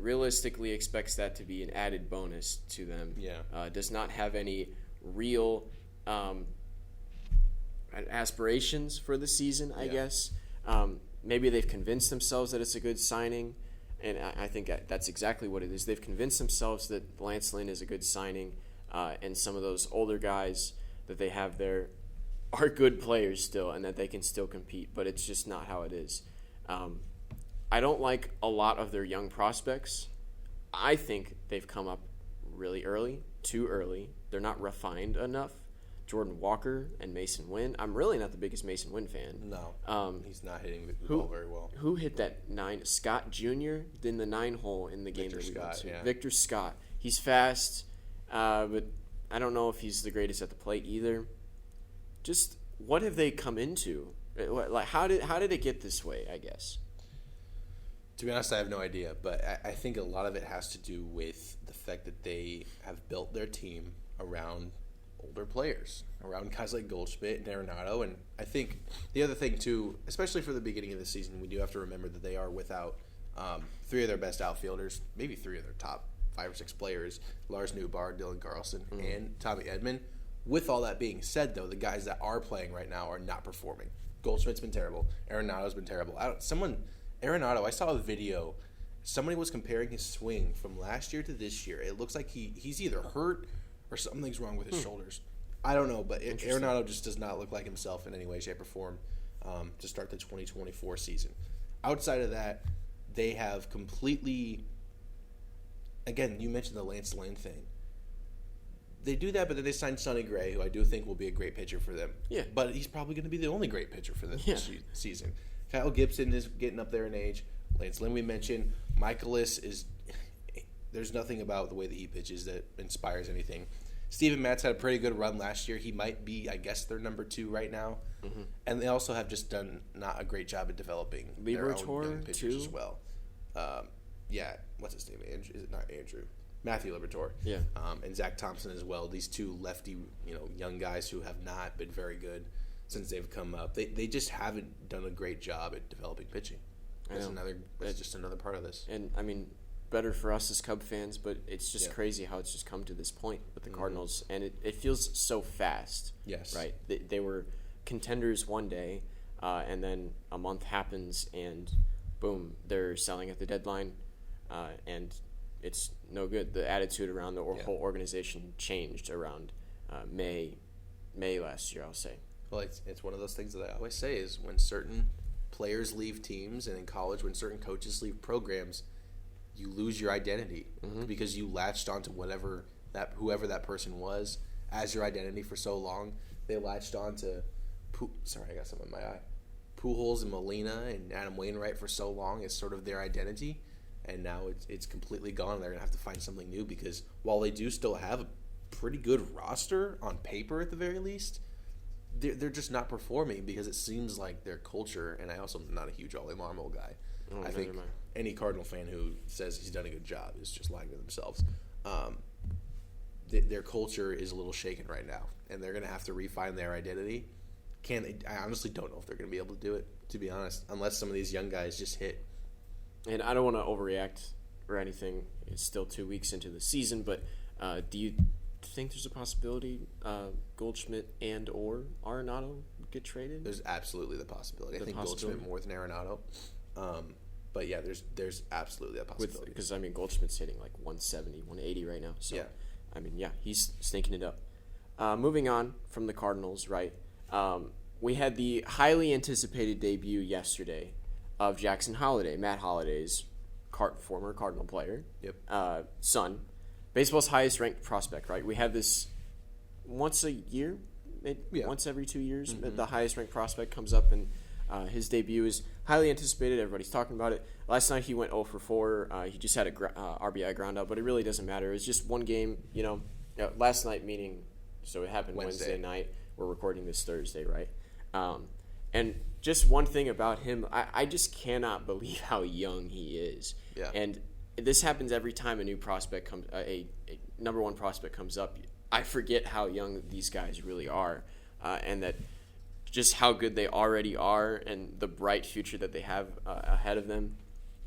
realistically expects that to be an added bonus to them does not have any real aspirations for the season, I guess. Maybe they've convinced themselves that it's a good signing, and I think that's exactly what it is. They've convinced themselves that Lance Lynn is a good signing, and some of those older guys that they have there are good players still and that they can still compete, but it's just not how it is. I don't like a lot of their young prospects. I think they've come up really early, too early. They're not refined enough. Jordan Walker and Mason Wynn. I'm really not the biggest Mason Wynn fan. No, he's not hitting the ball very well. Who hit that 9? Scott Jr. in the 9-hole in the game Victor that we went to. Yeah. Victor Scott. He's fast, but I don't know if he's the greatest at the plate either. Just what have they come into? Like how did it get this way, I guess? To be honest, I have no idea, but I think a lot of it has to do with the fact that they have built their team around older players, around guys like Goldschmidt and Arenado. And I think the other thing, too, especially for the beginning of the season, we do have to remember that they are without 3 of their best outfielders, maybe 3 of their top 5 or 6 players, Lars Newbar, Dylan Carlson, and Tommy Edman. With all that being said, though, the guys that are playing right now are not performing. Goldschmidt's been terrible. Arenado's been terrible. Arenado, I saw a video. Somebody was comparing his swing from last year to this year. It looks like he's either hurt or something's wrong with his shoulders. I don't know, but Arenado just does not look like himself in any way, shape, or form to start the 2024 season. Outside of that, they have completely – again, you mentioned the Lance Lynn thing. They do that, but then they signed Sonny Gray, who I do think will be a great pitcher for them. Yeah. But he's probably going to be the only great pitcher for them this season. Kyle Gibson is getting up there in age. Lance Lynn we mentioned. Michaelis is – there's nothing about the way that he pitches that inspires anything. Steven Matz had a pretty good run last year. He might be, I guess, their number 2 right now. Mm-hmm. And they also have just done not a great job at developing their own young pitchers as well. What's his name? Is it not Andrew? Matthew Liberatore. Yeah. And Zach Thompson as well. These 2 lefty, young guys who have not been very good since they've come up. They just haven't done a great job at developing pitching. That's just another part of this. And I mean, better for us as Cub fans, but it's just crazy how it's just come to this point with the Cardinals, and it feels so fast. Yes. Right. They were contenders one day, and then a month happens, and boom, they're selling at the deadline, and it's no good. The attitude around the whole organization changed around May last year, I'll say. Well, it's one of those things that I always say is when certain players leave teams, and in college when certain coaches leave programs, you lose your identity because you latched onto whoever that person was as your identity for so long. They latched on to I got something in my eye. Pujols and Molina and Adam Wainwright for so long as sort of their identity, and now it's completely gone. They're gonna have to find something new because while they do still have a pretty good roster on paper at the very least, they're just not performing because it seems like their culture. And I also am not a huge Ollie Marmol guy. I think any Cardinal fan who says he's done a good job is just lying to themselves. Their culture is a little shaken right now, and they're going to have to refine their identity. I honestly don't know if they're going to be able to do it, to be honest, unless some of these young guys just hit. And I don't want to overreact or anything. It's still 2 weeks into the season, but do you think there's a possibility Goldschmidt and or Arenado get traded? There's absolutely the possibility. I think Goldschmidt more than Arenado. But yeah, there's absolutely that possibility. Because, I mean, Goldschmidt's hitting like 170, 180 right now. So, I mean, he's stinking it up. Moving on from the Cardinals, right? We had the highly anticipated debut yesterday of Jackson Holliday, Matt Holliday's former Cardinal player, son. Baseball's highest ranked prospect, right? We have this once a year, once every 2 years, the highest ranked prospect comes up, and his debut is highly anticipated. Everybody's talking about it. Last night he went 0 for 4. He just had a RBI ground out, but it really doesn't matter. It was just one game, last night meaning, so it happened Wednesday night. We're recording this Thursday, right? And just one thing about him, I just cannot believe how young he is. Yeah. And this happens every time a new prospect comes, a number one prospect comes up. I forget how young these guys really are, and that just how good they already are and the bright future that they have ahead of them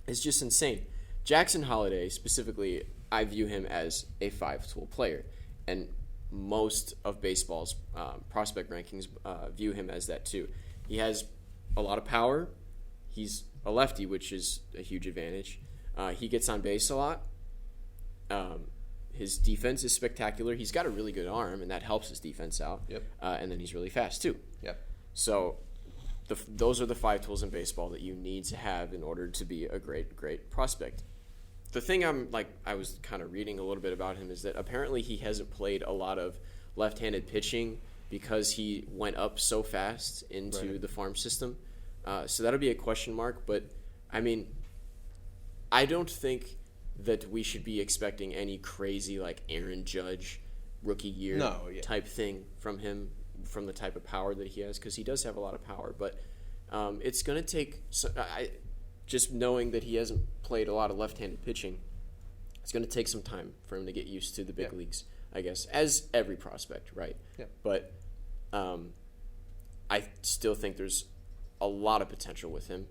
is just insane. Jackson Holliday, specifically, I view him as a 5-tool player, and most of baseball's prospect rankings view him as that too. He has a lot of power. He's a lefty, which is a huge advantage. He gets on base a lot. His defense is spectacular. He's got a really good arm, and that helps his defense out. Yep. And then he's really fast too. Yep. So those are the 5 tools in baseball that you need to have in order to be a great prospect. The thing I was kind of reading a little bit about him is that apparently he hasn't played a lot of left-handed pitching because he went up so fast into the farm system. So that'll be a question mark. But, I mean, I don't think that we should be expecting any crazy like Aaron Judge rookie year type thing from him, from the type of power that he has, because he does have a lot of power. But it's going to take just knowing that he hasn't played a lot of left-handed pitching, it's going to take some time for him to get used to the big leagues, I guess, as every prospect, right? Yeah. But I still think there's a lot of potential with him,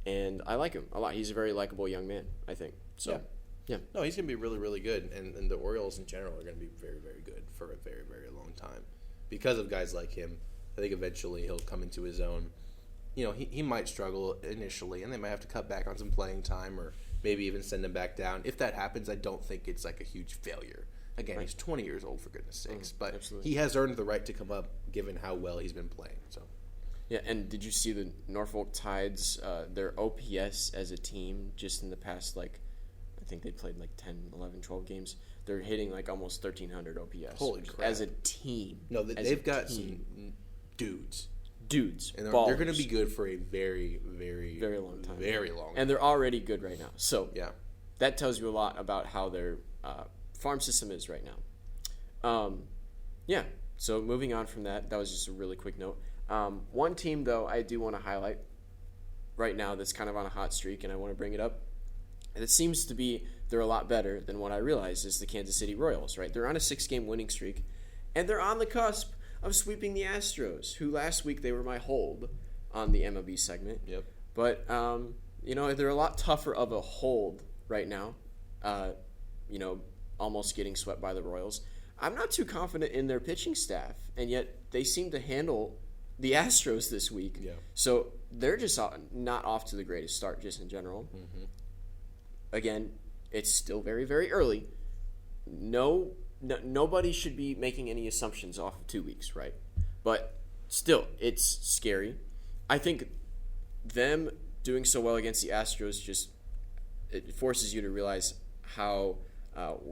and I like him a lot. He's a very likable young man, I think. So, yeah. No, he's going to be really, really good, and the Orioles in general are going to be very, very good for a very, very long time because of guys like him. I think eventually he'll come into his own. He might struggle initially, and they might have to cut back on some playing time or maybe even send him back down. If that happens, I don't think it's like a huge failure. Again, he's 20 years old, for goodness sakes. But absolutely. He has earned the right to come up given how well he's been playing. So, yeah, and did you see the Norfolk Tides, their OPS as a team just in the past, I think they played 10, 11, 12 games. They're hitting almost 1,300 OPS. Holy crap. As a team. No, they've got some dudes. And they're going to be good for a very, very, very long time. Very long time. And they're already good right now. So yeah, that tells you a lot about how their farm system is right now. Yeah. So moving on from that was just a really quick note. One team, though, I do want to highlight right now that's kind of on a hot streak, and I want to bring it up. And it seems to be they're a lot better than what I realized is the Kansas City Royals, right? They're on a 6-game winning streak, and they're on the cusp of sweeping the Astros, who last week they were my hold on the MLB segment. Yep. But, they're a lot tougher of a hold right now, almost getting swept by the Royals. I'm not too confident in their pitching staff, and yet they seem to handle the Astros this week. Yeah. So they're just not off to the greatest start just in general. Mm-hmm. Again, it's still very, very early. Nobody should be making any assumptions off of 2 weeks, right? But still, it's scary. I think them doing so well against the Astros it forces you to realize how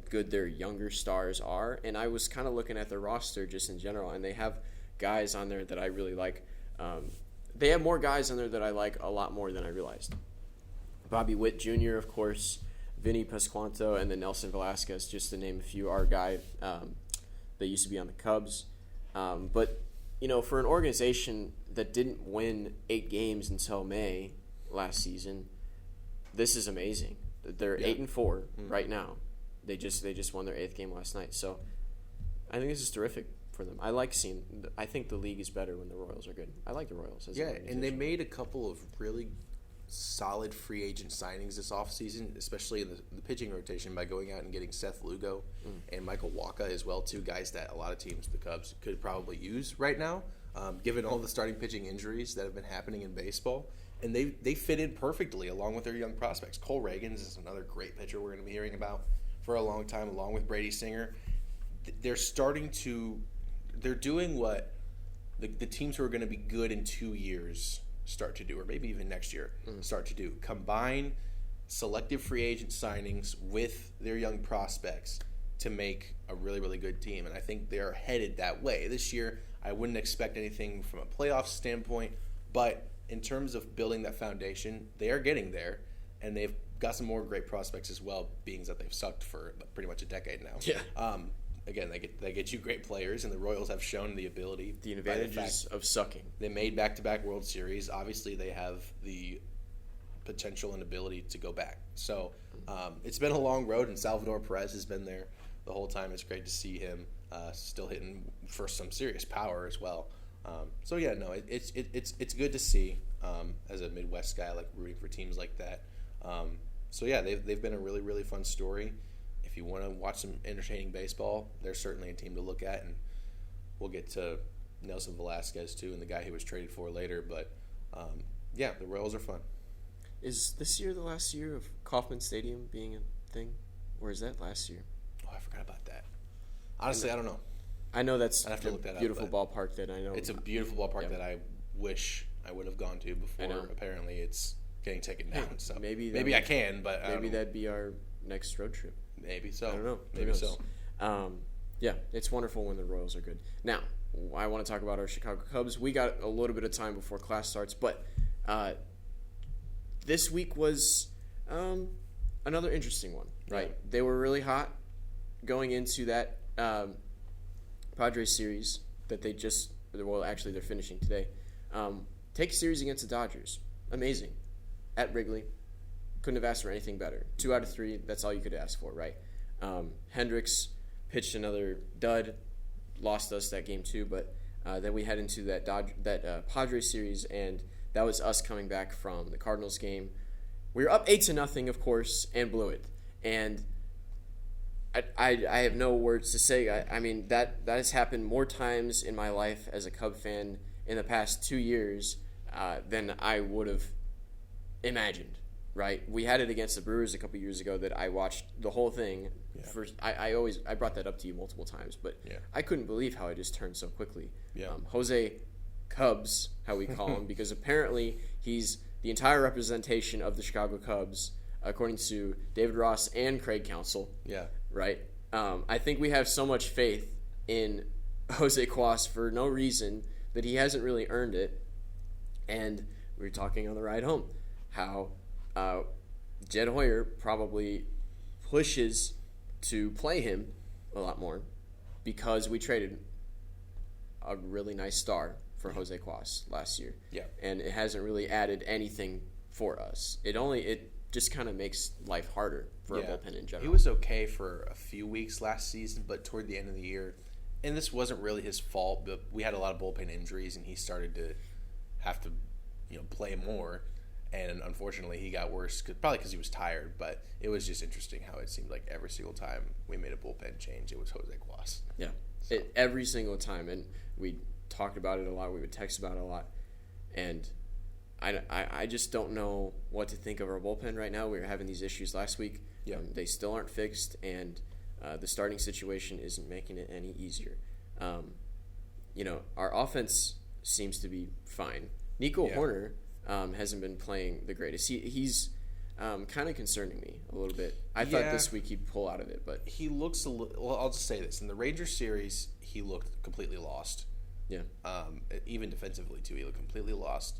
good their younger stars are. And I was kind of looking at their roster just in general, and they have guys on there that I really like. They have more guys on there that I like a lot more than I realized. Bobby Witt Jr., of course, Vinny Pasquanto, and then Nelson Velasquez, just to name a few. Our guy that used to be on the Cubs. But, for an organization that didn't win 8 games until May last season, this is amazing. They're 8-4 right now. They just won their 8th game last night. So I think this is terrific for them. I think the league is better when the Royals are good. I like the Royals. And they made a couple of really solid free agent signings this offseason, especially in the pitching rotation, by going out and getting Seth Lugo and Michael Wacha as well, 2 guys that a lot of teams, the Cubs, could probably use right now, given all the starting pitching injuries that have been happening in baseball. And they fit in perfectly along with their young prospects. Cole Reagans is another great pitcher we're going to be hearing about for a long time, along with Brady Singer. They're doing what the teams who are going to be good in 2 years start to do, or maybe even next year start to do. Combine selective free agent signings with their young prospects to make a really, really good team. And I think they're headed that way. This year, I wouldn't expect anything from a playoff standpoint, but in terms of building that foundation, they are getting there, and they've got some more great prospects as well, being that they've sucked for pretty much a decade now. Yeah. Again, they get you great players, and the Royals have shown the ability. The advantages of sucking. They made back-to-back World Series. Obviously, they have the potential and ability to go back. So it's been a long road, and Salvador Perez has been there the whole time. It's great to see him still hitting for some serious power as well. It's good to see as a Midwest guy, like rooting for teams like that. They've been a really, really fun story. If you want to watch some entertaining baseball, they're certainly a team to look at, and we'll get to Nelson Velasquez too, and the guy he was traded for later. But the Royals are fun. Is this year the last year of Kauffman Stadium being a thing, or is that last year? Oh, I forgot about that. Honestly, I don't know. I know that's I'd have to look that beautiful up, ballpark that I know. It's a beautiful ballpark that I wish I would have gone to before. Apparently, it's getting taken down. So maybe I can, but maybe that'd be our next road trip. Maybe so. I don't know. Maybe so. It's wonderful when the Royals are good. Now, I want to talk about our Chicago Cubs. We got a little bit of time before class starts, but this week was another interesting one, right? Yeah. They were really hot going into that Padres series that they're finishing today. Take a series against the Dodgers. Amazing. At Wrigley. Couldn't have asked for anything better. 2 out of 3, that's all you could ask for, right? Hendricks pitched another dud, lost us that game too, but then we head into that Padres series, and that was us coming back from the Cardinals game. We were up 8-0, of course, and blew it. And I have no words to say. I mean, that has happened more times in my life as a Cub fan in the past 2 years than I would have imagined. Right, we had it against the Brewers a couple years ago that I watched the whole thing. Yeah. I brought that up to you multiple times, but I couldn't believe how it just turned so quickly. Yeah. Jose Cubs, how we call him, because apparently he's the entire representation of the Chicago Cubs, according to David Ross and Craig Counsell. Yeah. Right. I think we have so much faith in Jose Cuas for no reason that he hasn't really earned it. And we were talking on the ride home how Jed Hoyer probably pushes to play him a lot more because we traded a really nice star for Jose Cuas last year. Yeah. And it hasn't really added anything for us. It just kind of makes life harder for a bullpen in general. He was okay for a few weeks last season, but toward the end of the year, and this wasn't really his fault, but we had a lot of bullpen injuries, and he started to have to, play more. And unfortunately, he got worse, probably because he was tired. But it was just interesting how it seemed like every single time we made a bullpen change, it was Jose Cuas. Yeah, so. Every single time. And we talked about it a lot. We would text about it a lot. And I just don't know what to think of our bullpen right now. We were having these issues last week. Yeah. They still aren't fixed, and the starting situation isn't making it any easier. Our offense seems to be fine. Nico Horner hasn't been playing the greatest. He's kind of concerning me a little bit. I thought this week he'd pull out of it, but he looks a little. Well, I'll just say this: in the Rangers series, he looked completely lost. Yeah. Even defensively too, he looked completely lost.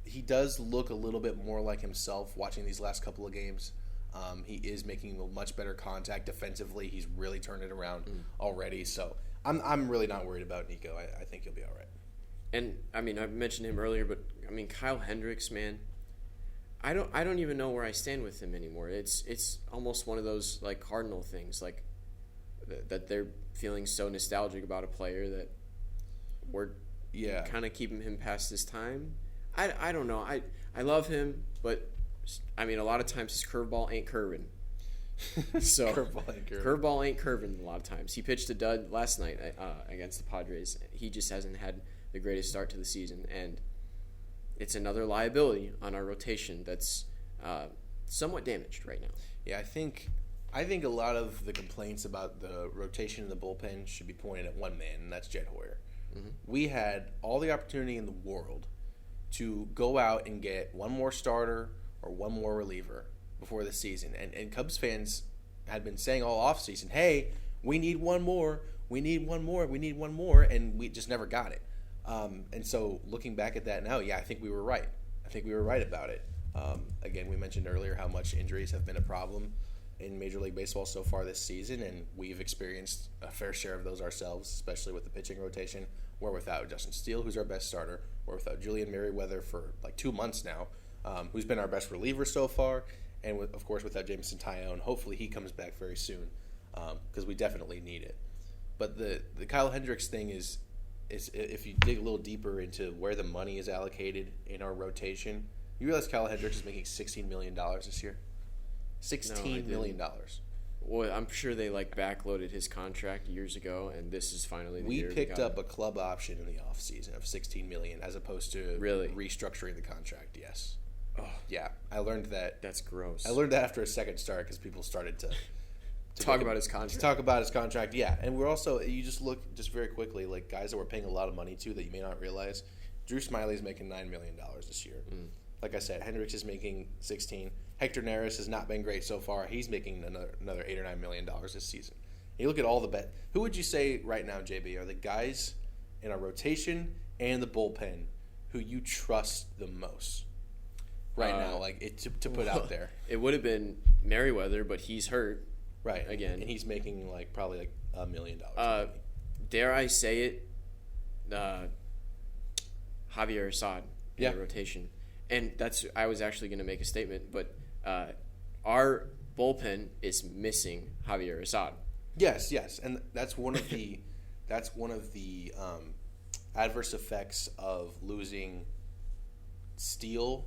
He does look a little bit more like himself watching these last couple of games. He is making much better contact defensively. He's really turned it around already. So I'm really not worried about Nico. I think he'll be all right. And I mentioned him earlier, but Kyle Hendricks, man, I don't even know where I stand with him anymore. It's almost one of those like Cardinal things, like that they're feeling so nostalgic about a player that we're kind of keeping him past his time. I don't know. I love him, but a lot of times his curveball ain't curving. So curveball ain't curving a lot of times. He pitched a dud last night against the Padres. He just hasn't had the greatest start to the season, and it's another liability on our rotation that's somewhat damaged right now. Yeah, I think a lot of the complaints about the rotation in the bullpen should be pointed at one man, and that's Jed Hoyer. Mm-hmm. We had all the opportunity in the world to go out and get one more starter or one more reliever before the season. And Cubs fans had been saying all offseason, hey, we need one more, we need one more, we need one more, and we just never got it. And so looking back at that now, I think we were right. I think we were right about it. Again, we mentioned earlier how much injuries have been a problem in Major League Baseball so far this season, and we've experienced a fair share of those ourselves, especially with the pitching rotation. We're without Justin Steele, who's our best starter. We're without Julian Merriweather for like 2 months now, who's been our best reliever so far, and of course without Jameson Tyone. Hopefully he comes back very soon, because we definitely need it. But the Kyle Hendricks thing is if you dig a little deeper into where the money is allocated in our rotation, you realize Kyle Hendricks is making $16 million this year. $16 million. Well, I'm sure they backloaded his contract years ago, and this is finally the year. We picked up a club option in the offseason of $16 million as opposed to restructuring the contract. Yes. Oh, yeah, I learned that. That's gross. I learned that after a second start because people started to talk about his contract. Talk about his contract, yeah. And we're also, you just look just very quickly, like guys that we're paying a lot of money to that you may not realize. Drew Smiley's making $9 million this year. Like I said, Hendricks is making 16. Hector Neris has not been great so far. He's making another $8 or $9 million this season. And you look at all the bet. Who would you say right now, JB, are the guys in our rotation and the bullpen who you trust the most right now, to put out there? It would have been Merriweather, but he's hurt. Right. Again. And he's making probably $1 million. Dare I say it? Javier Assad in the rotation. And I was actually going to make a statement, but our bullpen is missing Javier Assad. Yes, and that's one of the adverse effects of losing Steele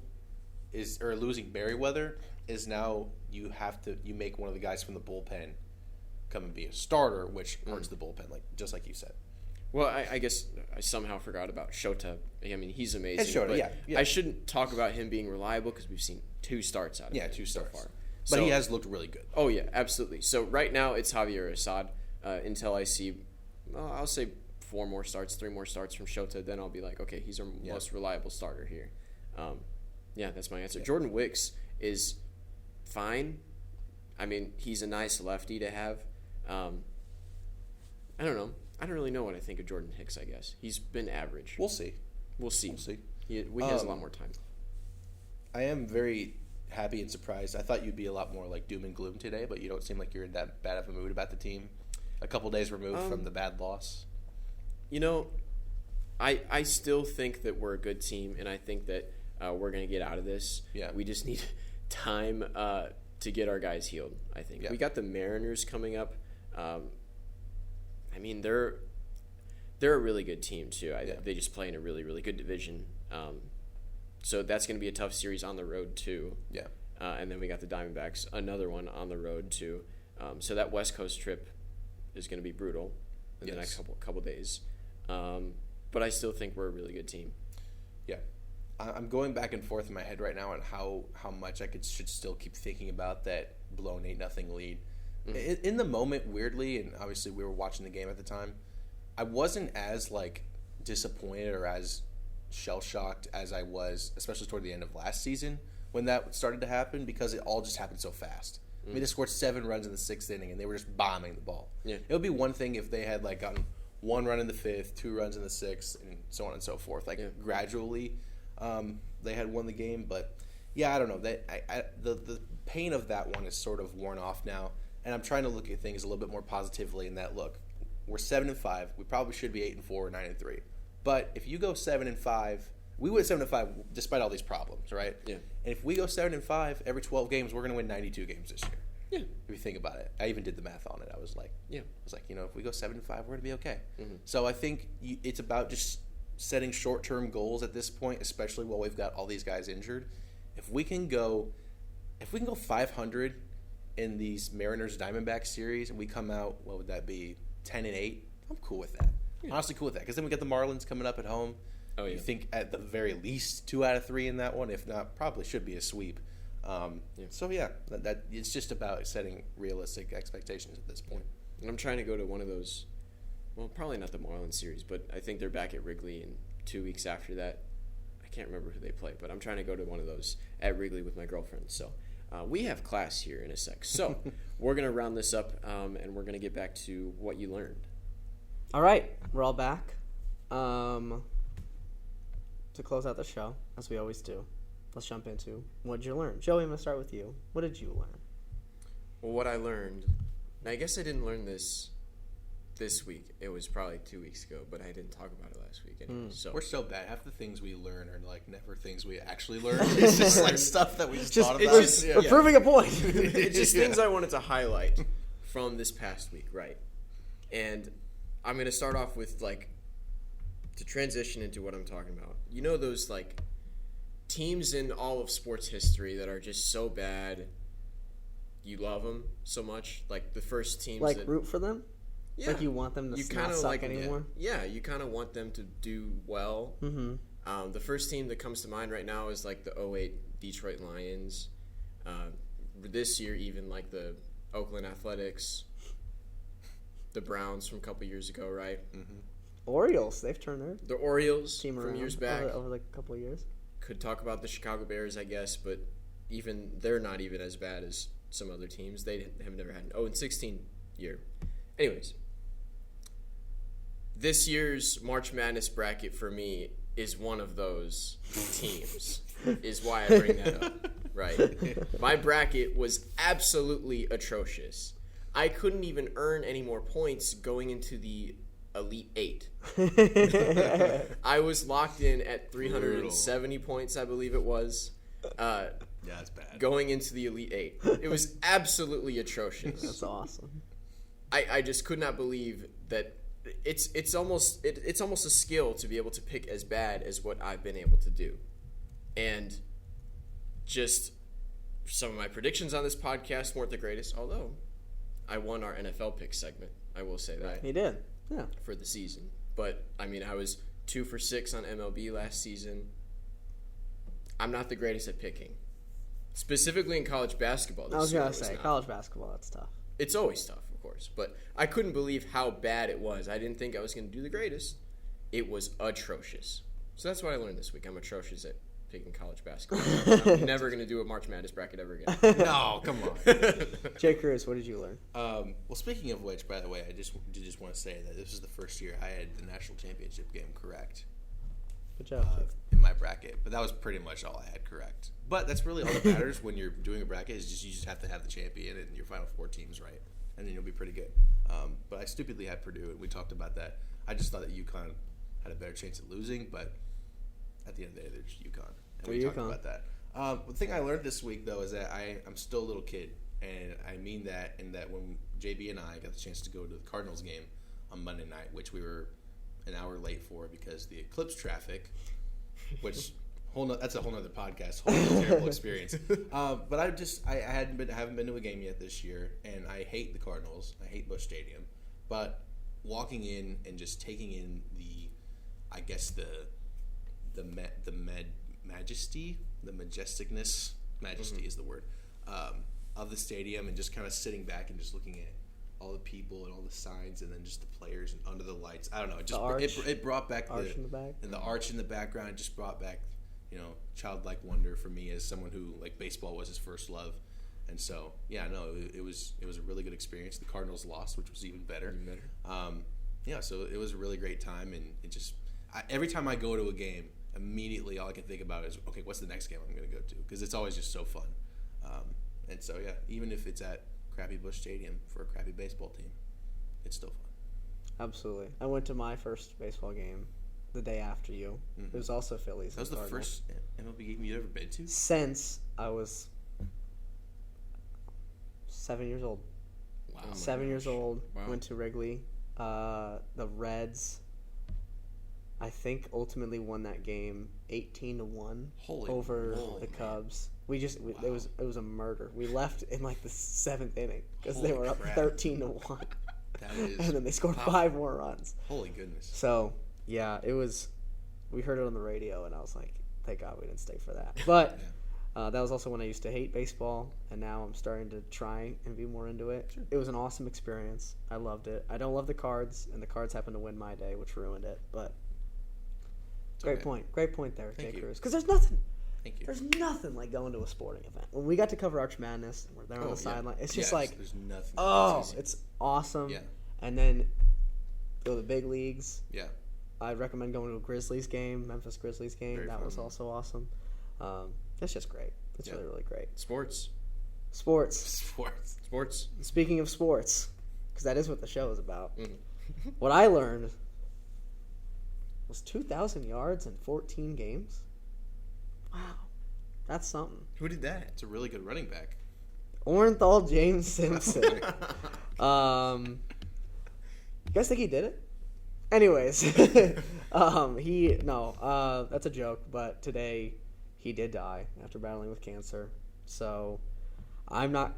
or losing Merriweather is now you make one of the guys from the bullpen come and be a starter, which hurts the bullpen, just like you said. Well, I guess I somehow forgot about Shota. He's amazing. Shota, but I shouldn't talk about him being reliable because we've seen 2 starts out of him. Yeah, 2 starts so far. But he has looked really good. Oh, yeah, absolutely. So right now it's Javier Assad until I see, I'll say 4 more starts, 3 more starts from Shota. Then I'll be like, okay, he's our most reliable starter here. That's my answer. Jordan Wicks is fine. He's a nice lefty to have. I don't know. I don't really know what I think of Jordan Hicks, I guess. He's been average. We'll see. He has a lot more time. I am very happy and surprised. I thought you'd be a lot more doom and gloom today, but you don't seem like you're in that bad of a mood about the team. A couple days removed from the bad loss. I still think that we're a good team, and I think that we're going to get out of this. Yeah. We just need time to get our guys healed, I think. Yeah. We got the Mariners coming up. I mean, they're a really good team, too. They just play in a really, really good division. So that's going to be a tough series on the road, too. Yeah. And then we got the Diamondbacks, another one on the road, too. So that West Coast trip is going to be brutal in the next couple days. But I still think we're a really good team. Yeah. I'm going back and forth in my head right now on how much I should still keep thinking about that blown 8-0 lead. Mm-hmm. In the moment, weirdly, and obviously we were watching the game at the time, I wasn't as disappointed or as shell-shocked as I was, especially toward the end of last season when that started to happen, because it all just happened so fast. I mean, they scored 7 runs in the 6th inning, and they were just bombing the ball. Yeah. It would be one thing if they had gotten 1 run in the 5th, 2 runs in the 6th, and so on and so forth. Gradually, they had won the game. But yeah, I don't know. The pain of that one is sort of worn off now, and I'm trying to look at things a little bit more positively. In that, look, we're 7-5. We probably should be 8-4 or 9-3. But if you go 7-5. We went 7-5 despite all these problems, right? Yeah. And if we go 7-5 every 12 games, we're going to win 92 games this year. Yeah. If you think about it, I even did the math on it. I was like, if we go 7-5, we're going to be okay. Mm-hmm. So I think it's about just setting short-term goals at this point, especially while we've got all these guys injured. If we can go 500 in these Mariners Diamondbacks series, and we come out, what would that be, 10-8? I'm cool with that. Yeah. Honestly, cool with that, because then we got the Marlins coming up at home. Oh, yeah. You think at the very least 2 out of 3 in that one, if not, probably should be a sweep. So that it's just about setting realistic expectations at this point. And I'm trying to go to one of those. Well, probably not the Marlins series, but I think they're back at Wrigley, and 2 weeks after that, I can't remember who they play, but I'm trying to go to one of those at Wrigley with my girlfriend. So we have class here in a sec. So we're gonna round this up, and we're gonna get back to what you learned. All right, we're all back. To close out the show, as we always do, let's jump into what did you learn. Joey, I'm going to start with you. What did you learn? Well, what I learned, and I guess I didn't learn this week. It was probably 2 weeks ago, but I didn't talk about it last week anyway. So we're so bad. Half the things we learn are never things we actually learn. It's just stuff that we just thought about. We're proving a point. It's just things I wanted to highlight from this past week, right? And I'm going to start off with to transition into what I'm talking about. You know those teams in all of sports history that are just so bad, you love them so much, the first teams root for them. Yeah, you want them to not suck anymore. Yeah, you kind of want them to do well. Mm-hmm. The first team that comes to mind right now is the 2008 Detroit Lions. This year, even the Oakland Athletics, the Browns from a couple years ago, right? Mm-hmm. Orioles, they've turned the Orioles team from years back over a couple of years. Could talk about the Chicago Bears, I guess, but even they're not even as bad as some other teams. They have never had an 0-16 year. Anyways, this year's March Madness bracket for me is one of those teams. Is why I bring that up. Right, my bracket was absolutely atrocious. I couldn't even earn any more points going into the Elite 8. I was locked in at 370 points, I believe it was. Yeah, that's bad. Going into the Elite 8. It was absolutely atrocious. That's awesome. I just could not believe that it's almost a skill to be able to pick as bad as what I've been able to do. And just some of my predictions on this podcast weren't the greatest, although I won our NFL pick segment. I will say that. You did. Yeah. For the season. But, I mean, I was 2 for 6 on MLB last season. I'm not the greatest at picking. Specifically in college basketball. I was going to say, college basketball, that's tough. It's always tough, of course. But I couldn't believe how bad it was. I didn't think I was going to do the greatest. It was atrocious. So that's what I learned this week. I'm atrocious at picking college basketball. I'm never going to do a March Madness bracket ever again. No, come on. Jkruse, what did you learn? Well, speaking of which, by the way, I just want to say that this is the first year I had the national championship game correct. Good job. In my bracket. But that was pretty much all I had correct. But that's really all that matters when you're doing a bracket is you just have to have the champion and your final 4 teams right. And then you'll be pretty good. But I stupidly had Purdue, and we talked about that. I just thought that UConn had a better chance of losing, but at the end of the day, they're just UConn. And They're we talked UConn. about that. The thing I learned this week, though, is that I'm still a little kid. And I mean that in that when JB and I got the chance to go to the Cardinals game on Monday night, which we were an hour late for because the eclipse traffic, which that's a whole nother podcast, whole nother terrible experience. But I haven't been to a game yet this year, and I hate the Cardinals. I hate Busch Stadium. But walking in and just taking in the majesty, the majesticness, is the word, of the stadium, and just kind of sitting back and just looking at all the people and all the signs, and then just the players and under the lights. I don't know. It brought back in the back. and the arch in the background. It just brought back, childlike wonder for me as someone who baseball was his first love. And so, it was a really good experience. The Cardinals lost, which was even better. So it was a really great time, and it just every time I go to a game, immediately all I can think about is, okay, what's the next game I'm going to go to? Because it's always just so fun. And so, even if it's at crappy Busch Stadium for a crappy baseball team, it's still fun. Absolutely. I went to my first baseball game the day after you. Mm-hmm. It was also Phillies. That was the first MLB game you'd ever been to? Since I was 7 years old. Wow. 7 years old. Wow. Went to Wrigley. The Reds, I think, ultimately won that game 18-1 over the Cubs. Wow. It was a murder. We left in the 7th inning because they were up 13-1. And then they scored 5 more runs. Holy goodness. So it was. We heard it on the radio, and I was like, thank God we didn't stay for that. But that was also when I used to hate baseball, and now I'm starting to try and be more into it. Sure. It was an awesome experience. I loved it. I don't love the Cards, and the Cards happened to win my day, which ruined it. But great point there, Jkruse. Because there's nothing. Thank you. There's nothing like going to a sporting event. When we got to cover Arch Madness, and we're there on the sideline, it's just there's nothing. It's awesome. Yeah. And then go to the big leagues. Yeah. I'd recommend going to a Grizzlies game, Memphis Grizzlies game. Very that fun. was also awesome. It's just great. It's really, really great. Sports. Speaking of sports, because that is what the show is about. What I learned was 2,000 yards in 14 games. Wow. That's something. Who did that? It's a really good running back. Orenthal James Simpson. You guys think he did it? Anyways, that's a joke, but today he did die after battling with cancer. So I'm not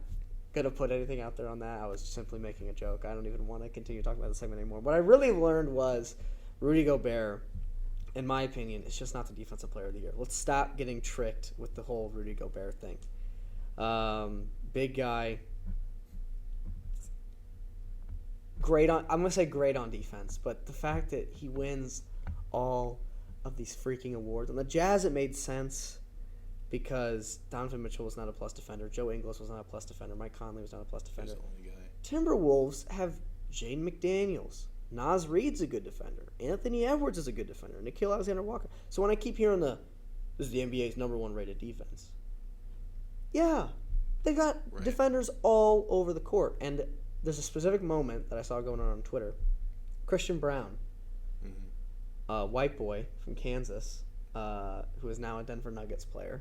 going to put anything out there on that. I was simply making a joke. I don't even want to continue talking about the segment anymore. What I really learned was Rudy Gobert, in my opinion, is just not the defensive player of the year. Let's stop getting tricked with the whole Rudy Gobert thing. Big guy. I'm going to say great on defense, but the fact that he wins all of these freaking awards. On the Jazz, it made sense because Donovan Mitchell was not a plus defender. Joe Ingles was not a plus defender. Mike Conley was not a plus defender. He's the only guy. Timberwolves have Jaden McDaniels. Naz Reid's a good defender. Anthony Edwards is a good defender. Nickeil Alexander-Walker. So when I keep hearing this is the NBA's number 1 rated defense. Yeah, they got defenders all over the court. And there's a specific moment that I saw going on Twitter. Christian Brown, a white boy from Kansas, who is now a Denver Nuggets player.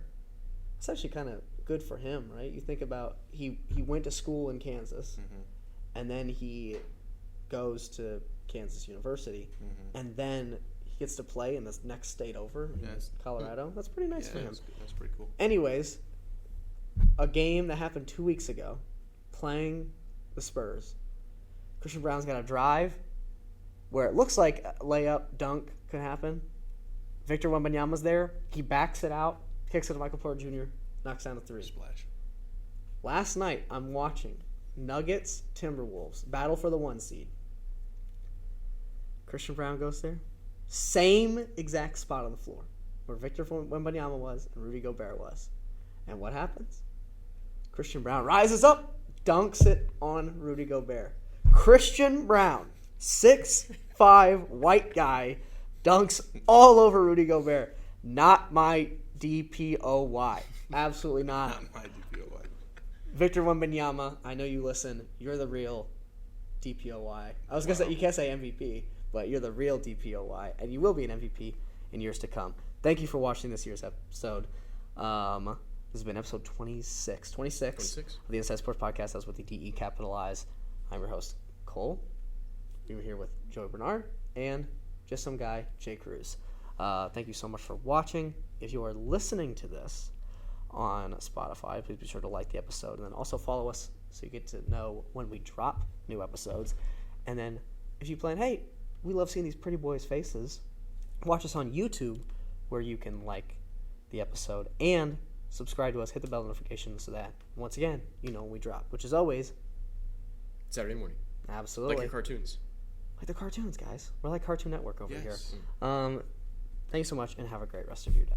It's actually kind of good for him, right? You think about he went to school in Kansas, and then he goes to Kansas University, and then he gets to play in this next state over in Colorado. That's pretty nice for him. That's pretty cool. Anyways, a game that happened 2 weeks ago, playing the Spurs. Christian Brown's got a drive where it looks like a layup, dunk could happen. Victor Wembanyama's there. He backs it out, kicks it to Michael Porter Jr., knocks down a 3. Splash. Last night, I'm watching Nuggets, Timberwolves, battle for the 1 seed. Christian Brown goes there. Same exact spot on the floor where Victor Wembanyama was and Rudy Gobert was. And what happens? Christian Brown rises up, dunks it on Rudy Gobert. Christian Brown, 6'5" white guy, dunks all over Rudy Gobert. Not my DPOY. Absolutely not. Not my DPOY. Victor Wembanyama, I know you listen. You're the real DPOY. I was going to say, you can't say MVP, but you're the real DPOY, and you will be an MVP in years to come. Thank you for watching this year's episode. This has been episode 26 of the InsiDE Sports Podcast. That's with the DE capitalized. I'm your host, Cole. We were here with Joey Bernard and just some guy, Jkruse. Thank you so much for watching. If you are listening to this on Spotify, please be sure to like the episode, and then also follow us so you get to know when we drop new episodes. And then if you plan, hey, we love seeing these pretty boys' faces, watch us on YouTube, where you can like the episode and subscribe to us, hit the bell notification so that, once again, you know when we drop, which is always Saturday morning. Absolutely. Like your cartoons. Like the cartoons, guys. We're like Cartoon Network over Yes. here. Thank you so much, and have a great rest of your day.